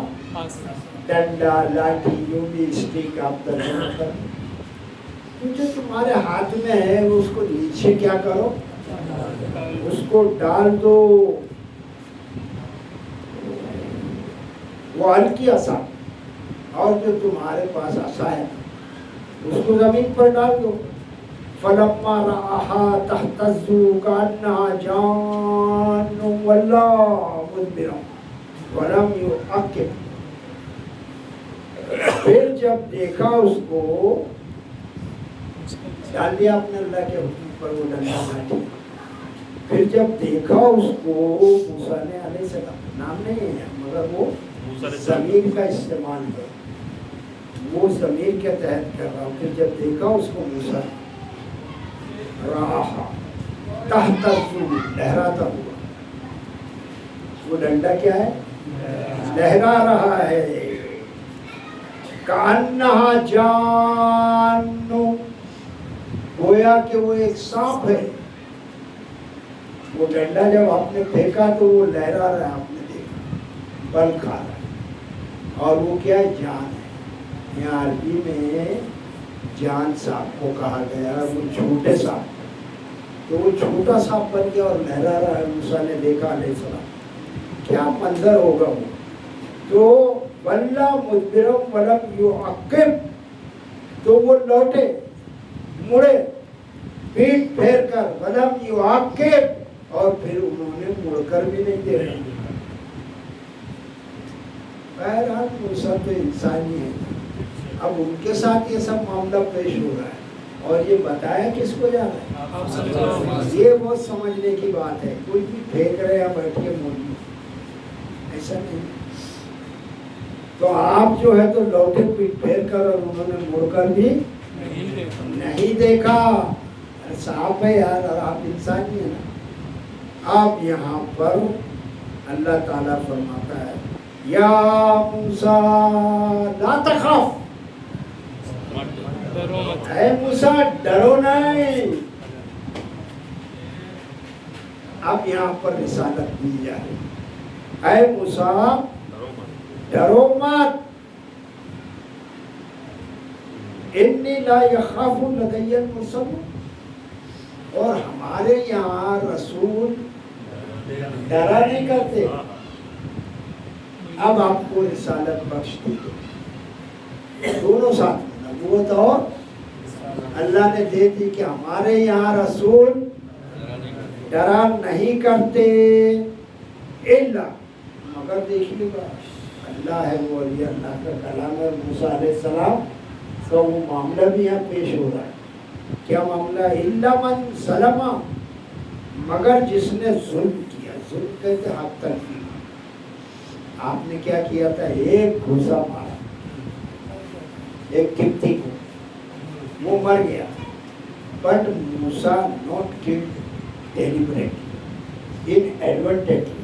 ڈنڈا، لاٹھی، جو بھی اسٹک آپ ترجمہ کریں، جو تمہارے ہاتھ میں ہے اس کو نیچے کیا کرو، اس کو ڈال دو، وہ ال کی عصا، اور جو تمہارے پاس عصا ہے اس کو زمین پر ڈال دو، فلما رآها تہتز کأنها جان ولا مدبرا ولم یعقب، پھر جب دیکھا اس کو، ڈال دیا اپنے اللہ کے حکم پر وہ ڈنڈا لاٹھی، پھر جب دیکھا اس کو، موسیٰ نے علیہ السلام، نام نہیں ہے مگر وہ ضمیر کا استعمال ہے، وہ ضمیر کے تحت کر رہا ہوں، پھر جب دیکھا اس کو موسیٰ رہا تحتز، لہراتا ہوا، وہ ڈنڈا کیا ہے، لہرا رہا ہے، کأنہا جان، گویا کہ وہ ایک سانپ ہے، وہ ڈنڈا جب آپ نے پھینکا تو وہ لہرا رہا ہے، آپ نے دیکھا، بل کھا رہا ہے، اور وہ کیا ہے، جان ہے، یہاں عربی میں جان سانپ کو کہا گیا، وہ چھوٹے سانپ، تو وہ چھوٹا سانپ بن گیا اور لہرا رہا ہے، موسیٰ نے دیکھا علیہ السلام، کیا منظر ہوگا وہ، تو وَلَّا مُدْبِرًا وَلَمْ يُعَقِّبْ، تو وہ لوٹے، مڑے، پیٹ پھیر کر، وَلَمْ يُعَقِّبْ، اور پھر انہوں نے مڑ کر بھی نہیں دیکھا، بہرحال موسیٰ تو انسانی ہے، اب ان کے ساتھ یہ سب معاملہ پیش ہو رہا ہے، اور یہ بتایا کس کو جا رہا ہے، یہ بہت سمجھنے کی بات ہے، کوئی بھی پھینک رہے یا بیٹھ کے مولی، ایسا نہیں، تو آپ جو ہے تو لوٹے پیٹ پھیر کر، اور انہوں نے مڑ کر بھی نہیں دیکھا، صاحب ہے یار، اور آپ انسانی ہیں نا۔ آپ یہاں پر اللہ تعالیٰ فرماتا ہے یا موسیٰ لا تخف، اے موسیٰ ڈرو نہیں، اب یہاں پر رسالت دی جا رہی، اے موسیٰ ڈرو مت، انی لا یخاف لدی المرسلون، اور ہمارے یہاں رسول ڈرا نہیں کرتے، اب آپ کو رسالت بخش دی گئی، دونوں ساتھ میں نبوت اور اللہ نے دے دی کہ ہمارے یہاں رسول ڈرا نہیں کرتے، الا، مگر دیکھ لے گا اللہ ہے وہ، یہ اللہ کا کلام ہے، موسیٰ علیہ السلام کا وہ معاملہ بھی یہاں پیش ہو رہا ہے، کیا معاملہ ہے، الا من ظلم، مگر جس نے ظلم کیا، ظلم کہتے حق تلفی، آپ نے کیا کیا تھا، ایک گھوسا مارا ایک قبطی کو، وہ مر گیا، but Musa not killed deliberately, inadvertently,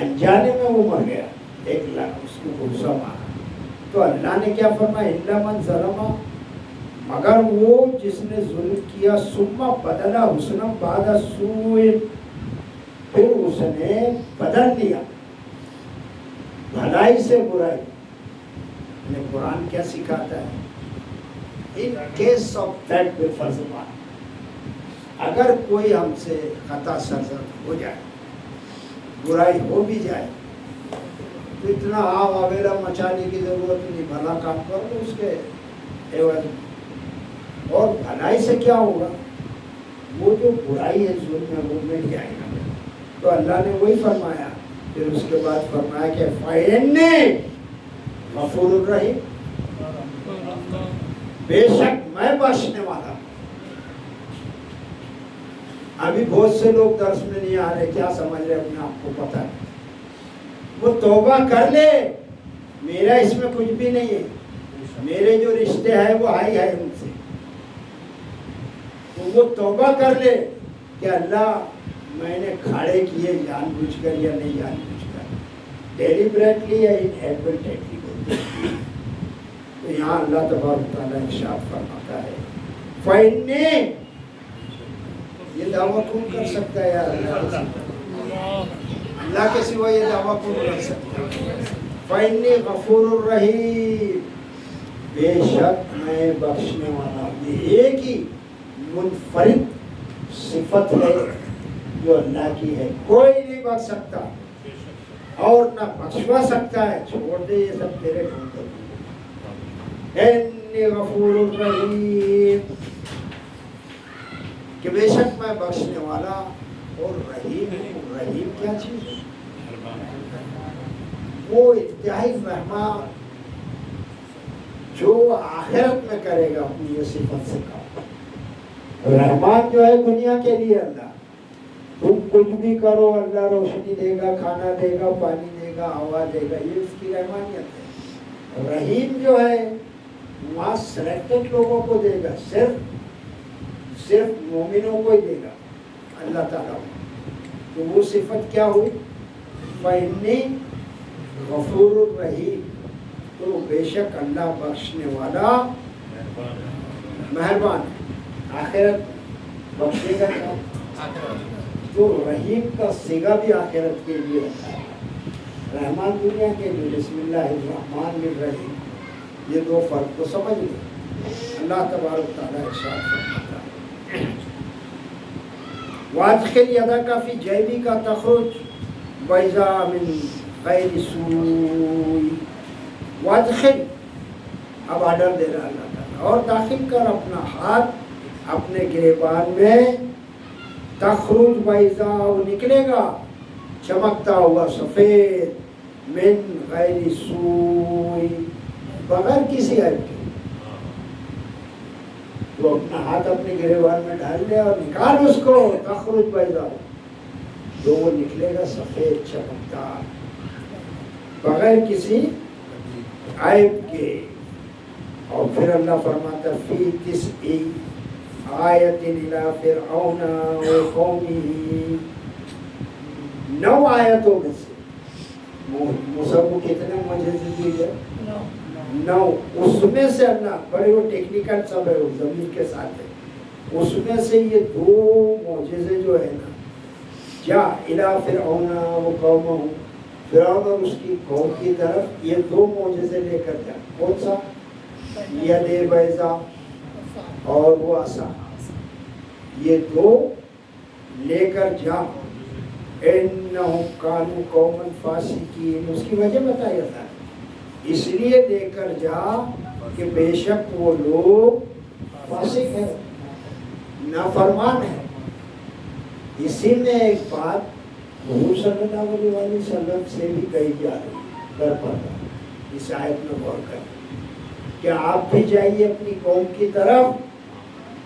انجانے میں وہ مر گیا، ایک لاکھ اس کو گھوسا مارا، تو اللہ نے کیا فرمایا، الا من ظلم، مگر وہ جس نے ظلم کیا، ثم بدل حسنا بعد سوء، پھر اس نے بدل دیا بھلائی سے برائی، یعنی قرآن کیا سکھاتا ہے، ان کیس آف دیٹ بالفرض، اگر کوئی ہم سے خطا سرزد ہو جائے، برائی ہو بھی جائے، تو اتنا آو آویرا مچانے کی ضرورت نہیں، بھلا کام کر لو اس کے عوض، اور بھلائی سے کیا ہوگا، وہ جو برائی ہے ظلم ہے وہ مٹ جائے گا، تو اللہ نے وہی فرمایا، پھر اس کے بعد فرمایا کہ فَإِنِّي غَفُورٌ الرحیم، بے شک میں بخشنے والا ہوں۔ ابھی بہت سے لوگ درس میں نہیں آ رہے، کیا سمجھ رہے، اپنے آپ کو پتہ ہے، وہ توبہ کر لے میرا اس میں کچھ بھی نہیں ہے، میرے جو رشتے ہیں وہ ہائی ہے ان سے. تو وہ توبہ کر لے کہ اللہ میں نے کھاڑے کیے جان بوجھ کر یا نہیں جان بوجھ کر، ڈیلیبریٹلی یا انایڈورٹنٹلی بولتے ہیں. تو یہاں اللہ تبارک تعالیٰ ارشاد فرماتا ہے فَإِنِّي، یہ دعویٰ کون کر سکتا ہے یار؟ اللہ کے سوا یہ دعویٰ کون کر سکتا ہے؟ فَإِنِّي غَفُورٌ رَحِيمٌ، بے شک میں بخشنے والا. یہ ایک ہی منفرد صفت ہے جو اللہ کی ہے، کوئی نہیں بخش سکتا اور نہ بخشوا سکتا ہے. چھوڑ دے یہ سب تیرے کام. انی غفور الرحیم، کہ بے شک میں بخشنے والا اور رحیم ہوں. رحیم کیا چیز ہے؟ وہ انتہائی رحمان جو آخرت میں کرے گا اپنی یہ صفت سے کام. رحمان جو ہے دنیا کے لیے اللہ، تم کچھ بھی کرو اللہ روشنی دے گا، کھانا دے گا، پانی دے گا، ہوا دے گا، یہ اس کی رحمانیت ہے. رحیم جو ہے وہاں سلیکٹڈ لوگوں کو دے گا، صرف مومنوں کو ہی دے گا اللہ تعالیٰ. تو وہ صفت کیا ہوئی؟ فَإِنِّي غَفُورٌ رَحِيمٌ، تو بے شک اللہ بخشنے والا مہربان ہے. آخرت بخشے گا کیا؟ تو رحیم کا صیغہ بھی آخرت کے لیے رکھا ہے. رحمان دنیا کے لیے. بسم اللہ الرحمن الرحیم، یہ دو فرق کو سمجھ لیں. اللہ تبارک تعالیٰ ارشاد فرماتا ہے وَأَدْخِلْ يَدَكَ فِي جَيْبِكَ تَخْرُجْ بَيْضَاءَ مِنْ غَيْرِ سُوءٍ. وَأَدْخِلْ، اب آرڈر دے رہا اللہ تعالیٰ، اور داخل کر اپنا ہاتھ اپنے گریبان میں. تخرج بیضاء، نکلے گا چمکتا ہوا سفید، من غیر سوء، بغیر کسی عیب کے. تو اپنا ہاتھ اپنے گریبان میں ڈال لے اور نکال اس کو. تخرج بیضاء، تو وہ نکلے گا سفید چمکتا بغیر کسی عیب کے. اور پھر اللہ فرماتا فی تسع آیت الی فرعون وقومہ، 9 آیتوں میں سے. موسیٰ کو کتنے معجزے دیے گئے؟ 9. اس میں سے اللہ بڑے وہ ٹیکنیکل سب ہے، زمین کے ساتھ ہے. اس میں سے یہ 2 معجزے جو ہے نا، جا الی فرعون وقومہ، فرعون اور اس کی قوم کی طرف یہ 2 معجزے لے کر جا. کون سا؟ ید بیضاء اور وہ عصا، یہ 2 لے کر جا. انہم کانوا قوما فاسقین، اس کی وجہ بتایا تھا، اس لیے لے کر جا کہ بے شک وہ لوگ فاسق ہیں، نافرمان ہیں. اسی میں ایک بات حضور صلی اللہ علیہ وسلم سے بھی کہی جا رہی کر پاتا. اس آیت میں غور کر کہ آپ بھی جائیے اپنی قوم کی طرف،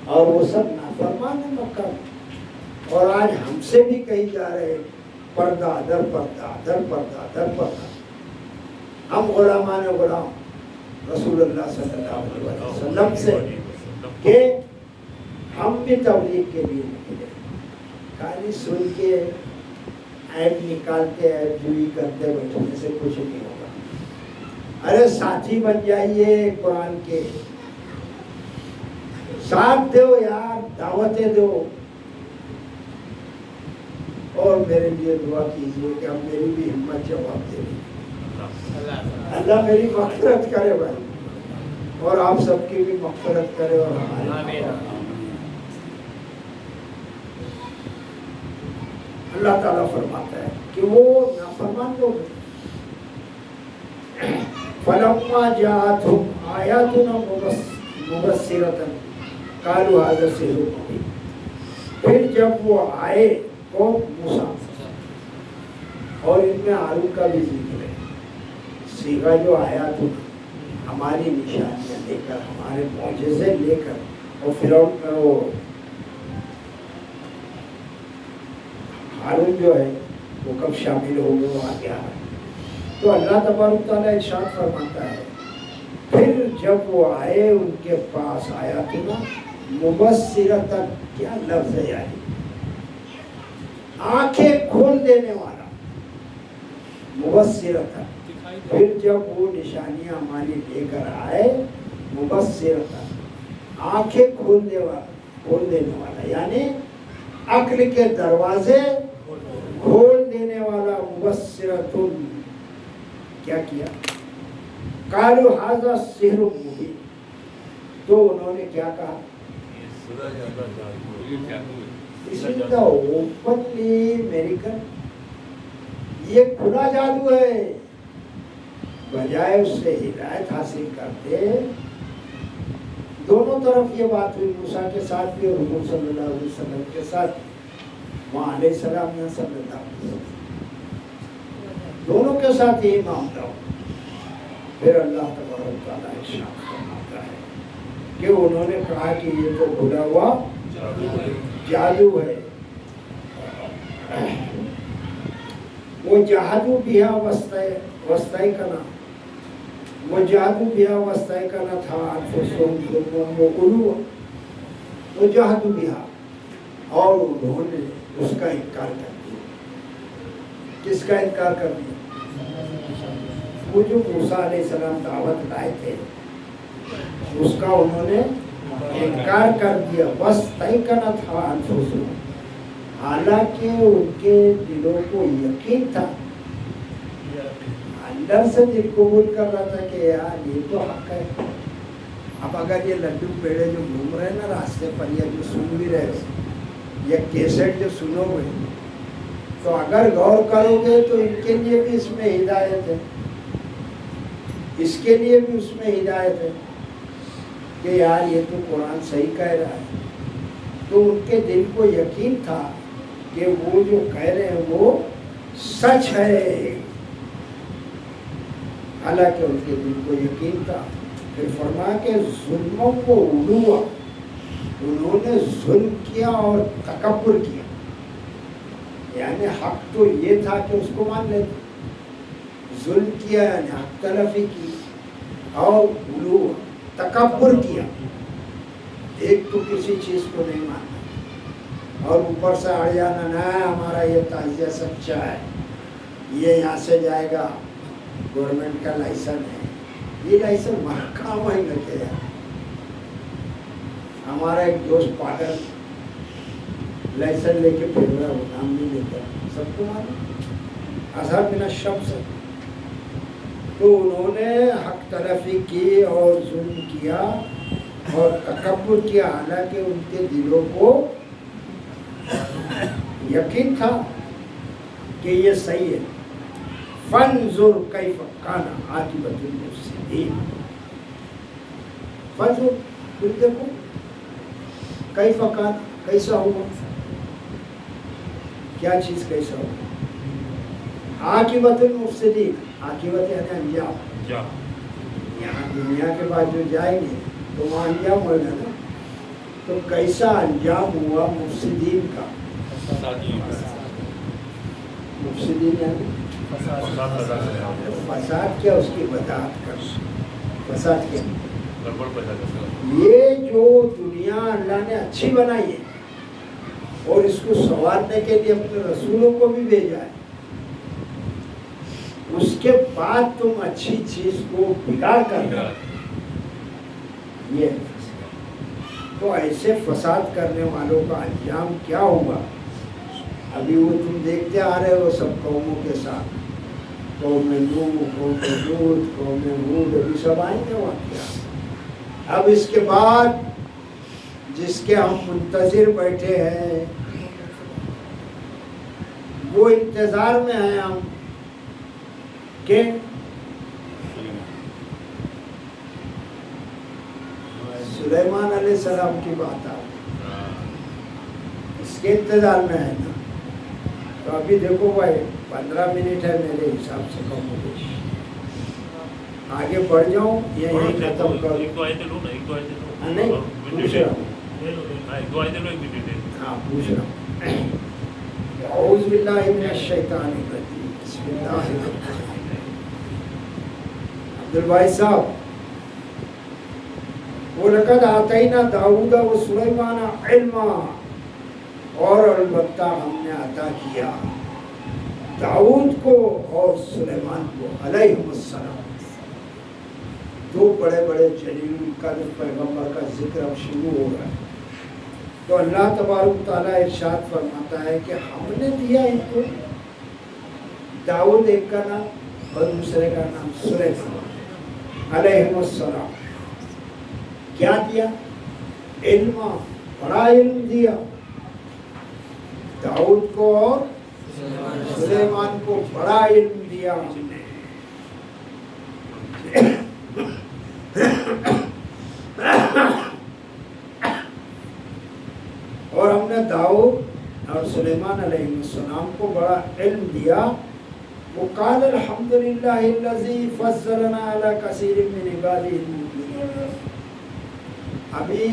اور وہ سب نافرمان ہیں مکہ میں. اور آج ہم سے بھی کہی جا رہے پردہ در پردہ در پردہ در پردہ. ہم غلامان غلام رسول اللہ صلی اللہ علیہ وسلم سے کہ ہم بھی تبلیغ کے لیے نکلے. خالی سن کے عیب نکالتے عیب جوئی کرتے بیٹھنے سے کچھ نہیں ہوگا. ارے ساتھی بن جائیے قرآن کے، ساتھ دو یار، دعوتیں دو. اور میرے لیے دعا کیجیے کہ اب میری بھی ہمت جواب دے. اللہ میری مغفرت کرے بھائی، اور آپ سب کی بھی مغفرت کرے. اور ہماری اللہ تعالیٰ فرماتا ہے کہ وہ نافرمان لوگ ہیں. فَلَمَّا جَاءَتْهُمْ آيَاتُنَا مُبَصِّرَةً قَالُوا هَذَا سِحْرٌ مُبِينٌ. پھر جب وہ آئے کون؟ موسیٰ، اور ان میں ہارون کا بھی ذکر ہے. صیغہ جو آیات ہماری نشانیاں لے کر، ہمارے معجزے لے کر، اور فرعون کا وہ ہارون جو ہے وہ کب شامل ہو گئے وہ آگے آ رہا ہے. تو اللہ تبارک تعالیٰ ارشاد فرماتا ہے پھر جب وہ آئے ان کے پاس آیا تو نا مبصرتاً، کیا لفظ ہے یعنی آنکھیں کھول دینے والا، مبصرتاً، پھر جب وہ نشانیاں ہماری لے کر آئے، مبصرتاً، آنکھیں کھول دینے والا، یعنی عقل کے دروازے کھول دینے والا، مبصرتن، کیا کیا؟ قالوا ھذا سحر مبین، تو انہوں نے کیا کہا؟ This is the openly American، یہ کھلا جادو ہے، بجائے اس سے ہدایت حاصل کرتے۔ دونوں طرف یہ بات ہوئی، موسیٰ کے ساتھ بھی اور حضور صلی اللہ علیہ وسلم کے ساتھ، وہاں علیہ السلام یا صلی اللہ علیہ وسلم، دونوں کے ساتھ یہی معاملہ ہو۔ پھر اللہ تبارک تعالیٰ ارشاد فرماتا ہے کہ انہوں نے کہا کہ یہ تو کھلا ہوا جادو ہے۔ وہ جہادو بہا وستیقنا، وہ جادو بہا وستیقنا تھا انفسہم ظلما وعلوا، وہ جہادو بہا، اور انہوں نے اس کا انکار کر دیا۔ کس کا انکار کر دیا؟ وہ جو موسیٰ علیہ السلام دعوت لائے تھے اس کا انہوں نے انکار کر دیا۔ وَاسْتَيْقَنَتْ أَنفُسُهُمْ، حالانکہ ان کے دلوں کو یقین تھا، اندر سے دل قبول کر رہا تھا کہ یار یہ تو حق ہے۔ اب اگر یہ لڈو پیڑے جو گھوم رہے ہیں نا راستے پر، یا جو سن بھی رہے ہو، یا کیسٹ جو سنو گے، تو اگر غور کرو گے تو ان کے لیے بھی اس میں ہدایت ہے، اس کے لیے بھی اس میں ہدایت ہے کہ یار یہ تو قرآن صحیح کہہ رہا ہے۔ تو ان کے دل کو یقین تھا کہ وہ جو کہہ رہے ہیں وہ سچ ہے، حالانکہ ان کے دل کو یقین تھا۔ پھر فرمایا کہ ظلموں کو علوا، انہوں نے ظلم کیا اور تکبر کیا، یعنی حق تو یہ تھا کہ اس کو مان لیتے، ظلم کیا یعنی حق تلفی کی، اور علو تکبر کیا، ایک تو کسی چیز کو نہیں ماننا اور اوپر سے اڑ جانا، نہ ہمارا یہ تعزیہ سچا ہے، یہ یہاں سے جائے گا، گورنمنٹ کا لائسن ہے، یہ لائسن محکمہ ہی نہ کیا۔ ہمارا ایک دوست پاگل لائسن لے کے پھر رہا، وہ نام نہیں لیتا، سب کو معلوم، اظہر من الشمس۔ تو انہوں نے حق تلفی کی اور ظلم کیا اور تکبر کیا، حالانکہ ان کے دلوں کو یقین تھا کہ یہ صحیح ہے۔ فانظر کیف کان عاقبۃ المفسدین، فانظر، پھر دیکھو کیف کان، کیسا ہوگا، کیا چیز کیسا ہوگا۔ عاقبۃ المفسدین، عاقبت یعنی انجام، یہاں دنیا کے بعد جو جائیں گے تو وہاں انجام ہوگا نا، تو کیسا انجام ہوا مفسدین کا۔ مفسدین یعنی فساد کیا، اس کی وضاحت کر، فساد کیا، یہ جو دنیا اللہ نے اچھی بنائی ہے اور اس کو سنوارنے کے لیے اپنے رسولوں کو بھی بھیجا ہے، اس کے بعد تم اچھی چیز کو بگاڑ کر دو، یہ تو ایسے فساد کرنے والوں کا انجام کیا ہوگا۔ ابھی وہ تم دیکھتے آ رہے ہو سب قوموں کے ساتھ، قوم نوح، قوم لوط، قوم ہود، ابھی سب آئیں گے واقعہ۔ اب اس کے بعد جس کے ہم منتظر بیٹھے ہیں، وہ انتظار میں ہیں ہم کہ سلیمان علیہ السلام کی بات آ، اس کے انتظار میں ہے نا۔ تو ابھی دیکھو بھائی 15 منٹ ہے میرے حساب سے، کم ہو گئی، آگے بڑھ جاؤں یا یہیں ختم کروں؟ نہیں پوچھ رہا ہوں، ہاں پوچھ رہا ہوں۔ اعوذ باللہ من الشیطان الرجیم، بسم اللہ الرحمن الرحیم۔ بھائی صاحب وَلَقَدْ آتَيْنَا دَاوُودَ وَسُلَيْمَانَ عِلْمًا، اور البتہ ہم نے عطا کیا داؤد کو اور سلیمان کو علیہم السلام، دو بڑے بڑے جلیل القدر پیغمبر کا ذکر اب شروع ہو رہا ہے۔ تو اللہ تبارک تعالیٰ ارشاد فرماتا ہے کہ ہم نے دیا ان کو، داؤد ایک کا نام اور دوسرے کا نام سلیمان علیہم السلام۔ کیا دیا؟ علم، بڑا علم دیا داؤد کو اور سلیمان کو، بڑا علم دیا ہم نے۔ اور ہم نے داؤد اور سلیمان علیہ السلام کو بڑا علم دیا۔ وقال الحمد للہ الذی فضلنا علی کثیر من عبادہ المؤمنین۔ ابھی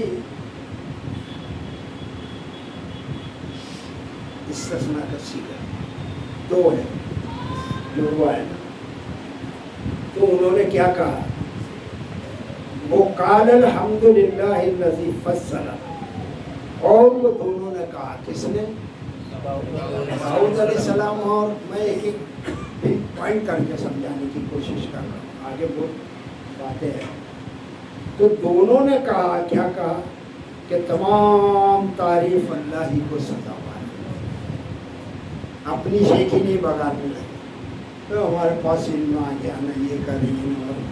استثناء کا صیغہ دو ہے جو ہوا ہے نا، تو انہوں نے کیا کہا؟ وقال الحمد للہ الذی فضلنا، اور وہ دونوں نے کہا، کس نے؟ داؤد علیہ السلام۔ اور میں ایک ایک پوائنٹ کر کے سمجھانے کی کوشش کر رہا ہوں، آگے بہت باتیں ہیں۔ تو دونوں نے کہا، کیا کہا؟ کہ تمام تعریف اللہ ہی کو سزاوار ہے، اپنی شیخی نہیں بگانے لگے تو ہمارے پاس علم آ گیا نا، یہ کر رہی ہے،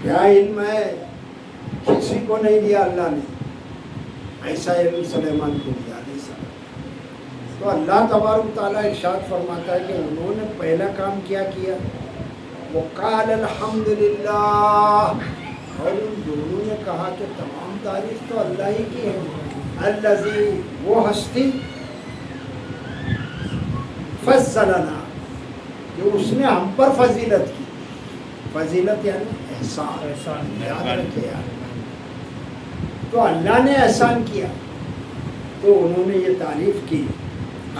کیا علم ہے؟ کسی کو نہیں دیا اللہ نے ایسا علم، سلیمان کو دیا علیہ السلام۔ تو اللہ تبارک تعالیٰ ارشاد فرماتا ہے کہ انہوں نے پہلا کام کیا کیا؟ وقال الحمد للہ، اور ان دونوں نے کہا کہ تمام تعریف تو اللہ ہی کی ہے، الذی، وہ ہستی، فضلنا، جو اس نے ہم پر فضیلت کی۔ فضیلت یعنی احسان، یاد رکھے یار، تو اللہ نے احسان کیا تو انہوں نے یہ تعریف کی۔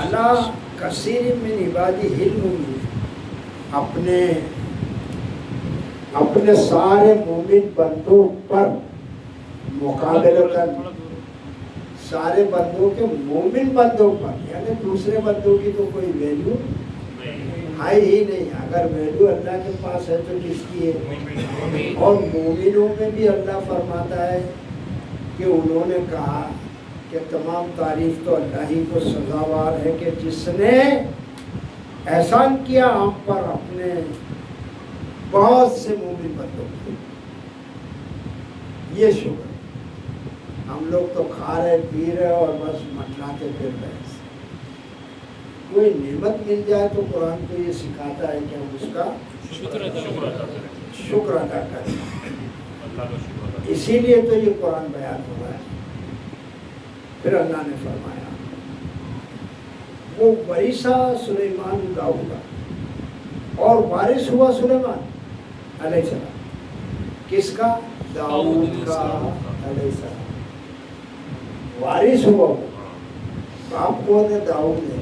اللہ کثیر من عبادہ المؤمنین، اپنے سارے مومن بندوں پر مقابلتاً، سارے بندوں کے مومن بندوں پر، یعنی دوسرے بندوں کی تو کوئی ویلیو ہے ہی نہیں، اگر ویلیو اللہ کے پاس ہے تو کس کی ہے؟ اور مومنوں میں بھی اللہ فرماتا ہے کہ انہوں نے کہا کہ تمام تعریف تو اللہ ہی کو سزاوار ہے کہ جس نے احسان کیا ہم پر اپنے بہت سے مومن بندوں کو۔ یہ شکر، ہم لوگ تو کھا رہے پی رہے اور بس مٹلاتے پھر رہے۔ کوئی نعمت مل جائے تو قرآن تو یہ سکھاتا ہے کہ ہم اس کا شکر ادا کریں، اسی لیے تو یہ قرآن بیان ہوا ہے۔ پھر اللہ نے فرمایا وہ ورثہ سلیمان داؤد، اور وارث ہوا سلیمان علیہ السلام، کس کا؟ داؤد کا علیہ السلام، وارث ہوا وہ۔ باپ کون ہے؟ داؤد ہے۔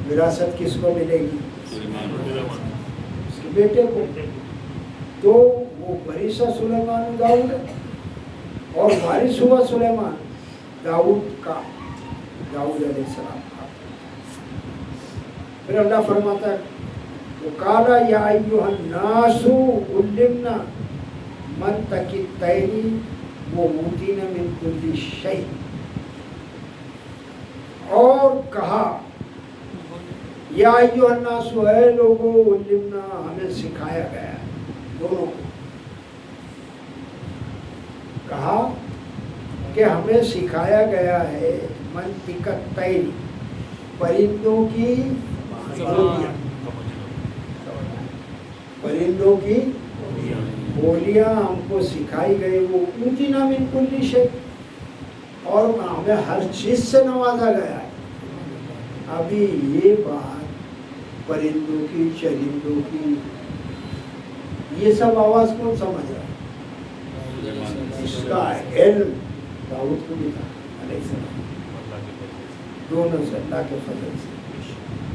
وراثت کس کو ملے گی؟ اس کے بیٹے کو۔ تو وہ ورثہ سلیمان داؤد ہے، اور وارث ہوا سلیمان داؤد کا، داؤد علیہ السلام کا۔ پھر اللہ فرماتا ہے وقال یا ایھا الناس علمنا منطق الطیر وأوتینا من کل شیء، اور کہا یا ایھا الناس، اے لوگوں، علمنا، ہمیں سکھایا گیا ہے، دونوں کو کہا کہ ہمیں سکھایا گیا ہے منطق الطیر، پرندوں کی بولیاں، پرندوں کی بولیاں ہم کو سکھائی گئی۔ وہ اوتینا من کل شیء، اور ہمیں ہر چیز سے نوازا گیا ہے۔ ابھی یہ بات پرندوں کی، چرندوں کی، یہ سب آواز کون سمجھ رہا ہے؟ اس کا علم داؤد کو بھی تھا علیہ السلام، دونوں سے اللہ کے فضل سے۔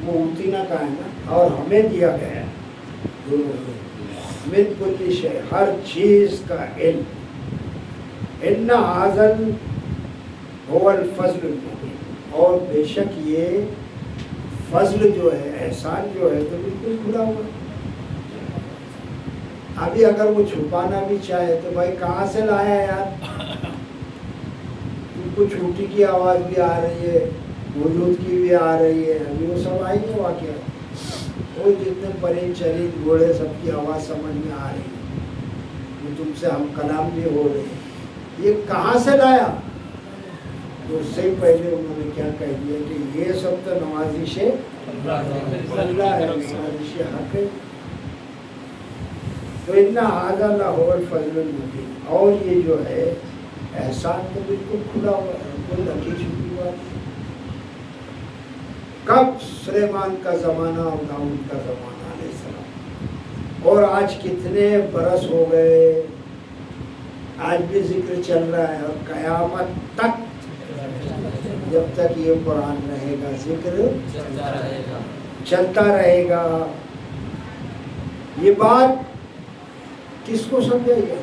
وہ اوتینا کا ہے نا، اور ہمیں دیا گیا ہے، دونوں کو۔ من کل شے، ہر چیز کا علم. ان ھذا هو الفضل المبین، اور بے شک یہ فضل جو ہے، احسان جو ہے تو بالکل کھلا ہوا ہے. ابھی اگر وہ چھپانا بھی چاہے تو بھائی کہاں سے لایا یار؟ تم کو چھوٹی کی آواز بھی آ رہی ہے، وجود کی بھی آ رہی ہے، ابھی وہ سب آئیں گے واقعہ. وہ جتنے پرند چرند گھوڑے سب کی آواز سمجھ میں آ رہی ہے، وہ تم سے ہم کلام بھی ہو رہے ہیں. یہ کہاں سے لایا؟ تو اس سے پہلے انہوں نے کیا کہہ دیا کہ یہ سب تو نوازش اللہ ہے، نوازش حق ہے. تو ان ھذا لہو الفضل المبین، اور یہ جو ہے احسان تو بالکل کھلا ہوا ہے، کوئی رکھی چھپی بات نہیں. کب؟ سلیمان کا زمانہ اور داؤد کا زمانہ علیہ السلام. اور آج کتنے برس ہو گئے، آج بھی ذکر چل رہا ہے، اور قیامت تک جب تک یہ قرآن رہے گا ذکر چلتا رہے گا. یہ بات کس کو سمجھائی ہے؟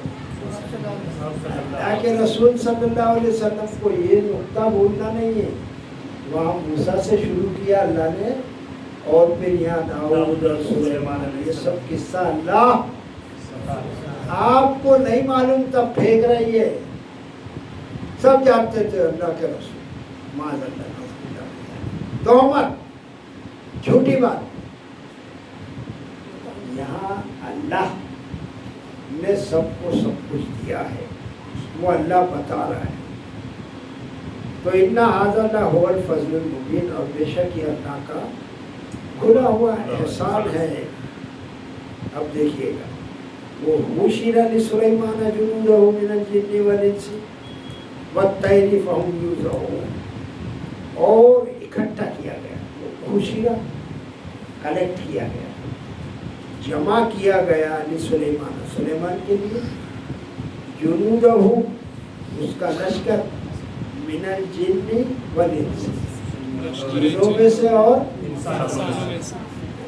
اللہ کے رسول صلی اللہ علیہ وسلم کو. یہ نقطہ بھولنا نہیں ہے. وہاں موسیٰ سے شروع کیا اللہ نے، اور پھر یہاں داؤد اور سلیمان، یہ سب قصہ اللہ آپ کو نہیں معلوم تب پھینک رہی ہے. سب جانتے تھے اللہ کے رسول، معاذ اللہ، تہمت، جھوٹی بات. یہاں اللہ نے سب کو سب کچھ دیا ہے، وہ اللہ بتا رہا ہے. تو ان ھذا لہو الفضل المبین، اور بے شک یہ اللہ کا کھلا ہوا احسان ہے. اب دیکھیے گا، وہ حشر لسلیمان جنودہ من الجن والانس والطیر فهم یوزعون، اور اکٹھا کیا گیا. حشر کلیکٹ کیا گیا، جمع کیا گیا لسلیمان، سلیمان کے لیے، جنودہ اس کا لشکر، من الجن والانس، جنوں میں سے اور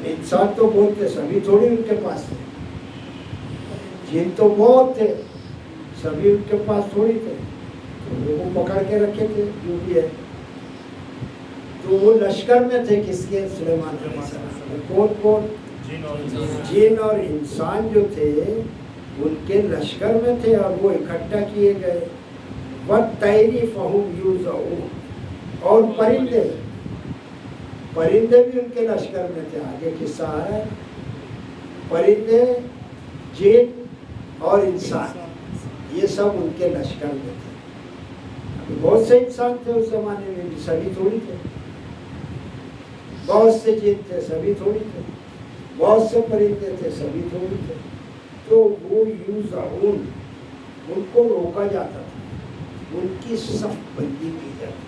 انسان تو بہت تھے، سبھی تھوڑی ان کے پاس تھے. جن تو بہت تھے، سبھی ان کے پاس تھوڑی تھے، وہ پکڑ کے رکھے تھے جو بھی ہے. تو وہ لشکر میں تھے کس کے؟ سلیمان علیہ السلام. کون کون؟ جن اور انسان جو تھے ان کے لشکر میں تھے، اور وہ اکٹھا کیے گئے. وَالطَّيْرِ فَهُمْ يُوزَعُونَ، اور پرندے، پرندے بھی ان کے لشکر میں تھے. آگے قصہ آ رہا ہے. پرندے، جن اور انسان، یہ سب ان کے لشکر میں تھے. بہت سے انسان تھے اس زمانے میں، سبھی تھوڑی تھے. بہت سے جن تھے، سبھی تھوڑی تھے. بہت سے پرندے تھے، سبھی تھوڑی تھے. تو وہ یوزعون، ان کو روکا جاتا تھا، ان کی صف بندی کی جاتی.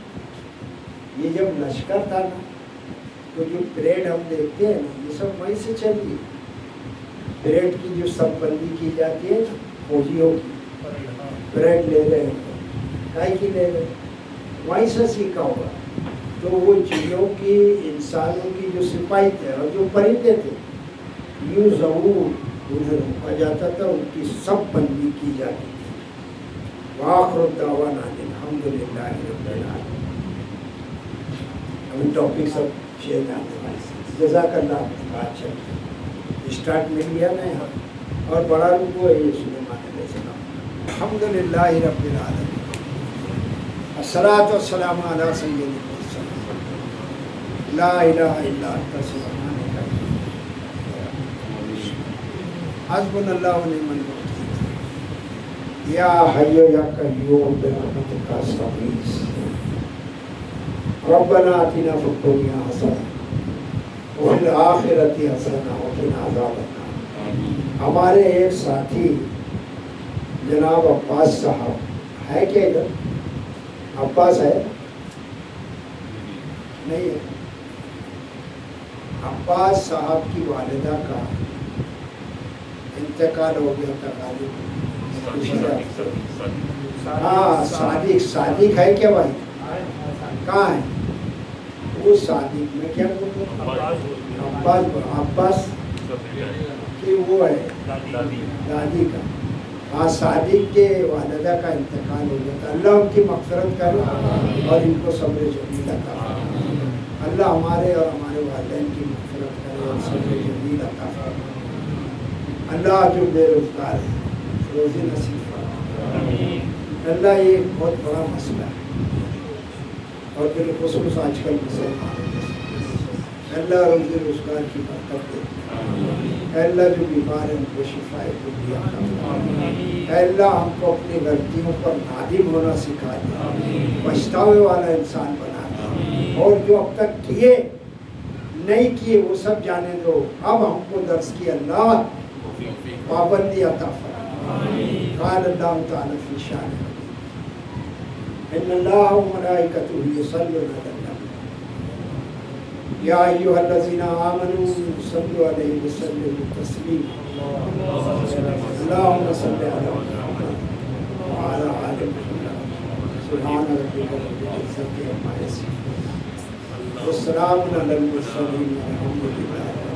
یہ جب لشکر تھا نا، تو جو پریڈ ہم دیکھتے ہیں نا، یہ سب وہیں سے چلی. پریڈ کی جو صف بندی کی جاتی ہے نا، فوجیوں کی پریڈ لے رہے ہیں، کائی کی لے رہے ہیں، وہیں سے سیکھا ہوگا. تو وہ جنوں کی، انسانوں کی جو سپاہی تھے اور جو پرندے تھے، یوزعون، انہیں روکا جاتا تھا، ان کی سب بندی کی جاتی تھی. وآخر دعوانا الحمدللہ رب العالمین. ابھی ٹاپک سب شیئر کرنے والے. جزاک اللہ. اچھا اسٹارٹ مل گیا نا یہاں، اور بڑا رکوع ہے یہ سلیمان علیہ السلام. الحمدللہ رب العالمین، الصلاۃ والسلام علی سید المرسلین، لا الہ الا انت سبحانک حسبنا اللہ ونعم الوکیل. یا حی یا قیوم برحمتک استغیث. ربنا آتنا فی الدنیا حسنہ وفی الآخرۃ حسنہ وقنا عذاب النار. ہمارے ایک ساتھی جناب عباس صاحب ہے کیا ادھر؟ عباس ہے؟ نہیں ہے. عباس صاحب کی والدہ کا انتقال ہو گیا تھا. ہاں صادق، صادق ہے کیا بھائی؟ کہاں ہے وہ صادق؟ میں کیا بولوں؟ عباس کہ وہ ہے دادی کا، ہاں صادق کے والدہ کا انتقال ہو گیا تھا، اللہ ان کی مغفرت کرے اور ان کو صبر جمیل عطا فرمائے۔ اللہ ہمارے اور ہمارے والدین کی مغفرت کرے اور صبر جمیل عطا فرمائے۔ اللہ جو بے روزگار ہے روزی نصیب فرمائے۔ اللہ یہ ایک بہت بڑا مسئلہ ہے اور بالخصوص آج کل مسلمان، اللہ روزی روزگار کی برکت دے، اے اللہ جو بیمار ہیں ان کو شفا کلیہ عطا فرما، اے اللہ ہم کو اپنی غلطیوں پر نادم ہونا سکھا دے، پچھتاوے والا انسان بنا دے، اور جو اب تک کیے نہیں کیے وہ سب جانے دو، اب ہم کو درس کی اللہ پابندی عطا فرما۔ قال اللہ تعالی فی شان ان اللہ و ملائکتہ یصلون علی النبی یا ایھا الذین آمنوا صلوا علیہ وسلموا تسلیما اللہم صل علی محمد وعلی آل محمد سبحان ربک رب العزۃ عما یصفون والسلام علی المرسلین والحمد للہ۔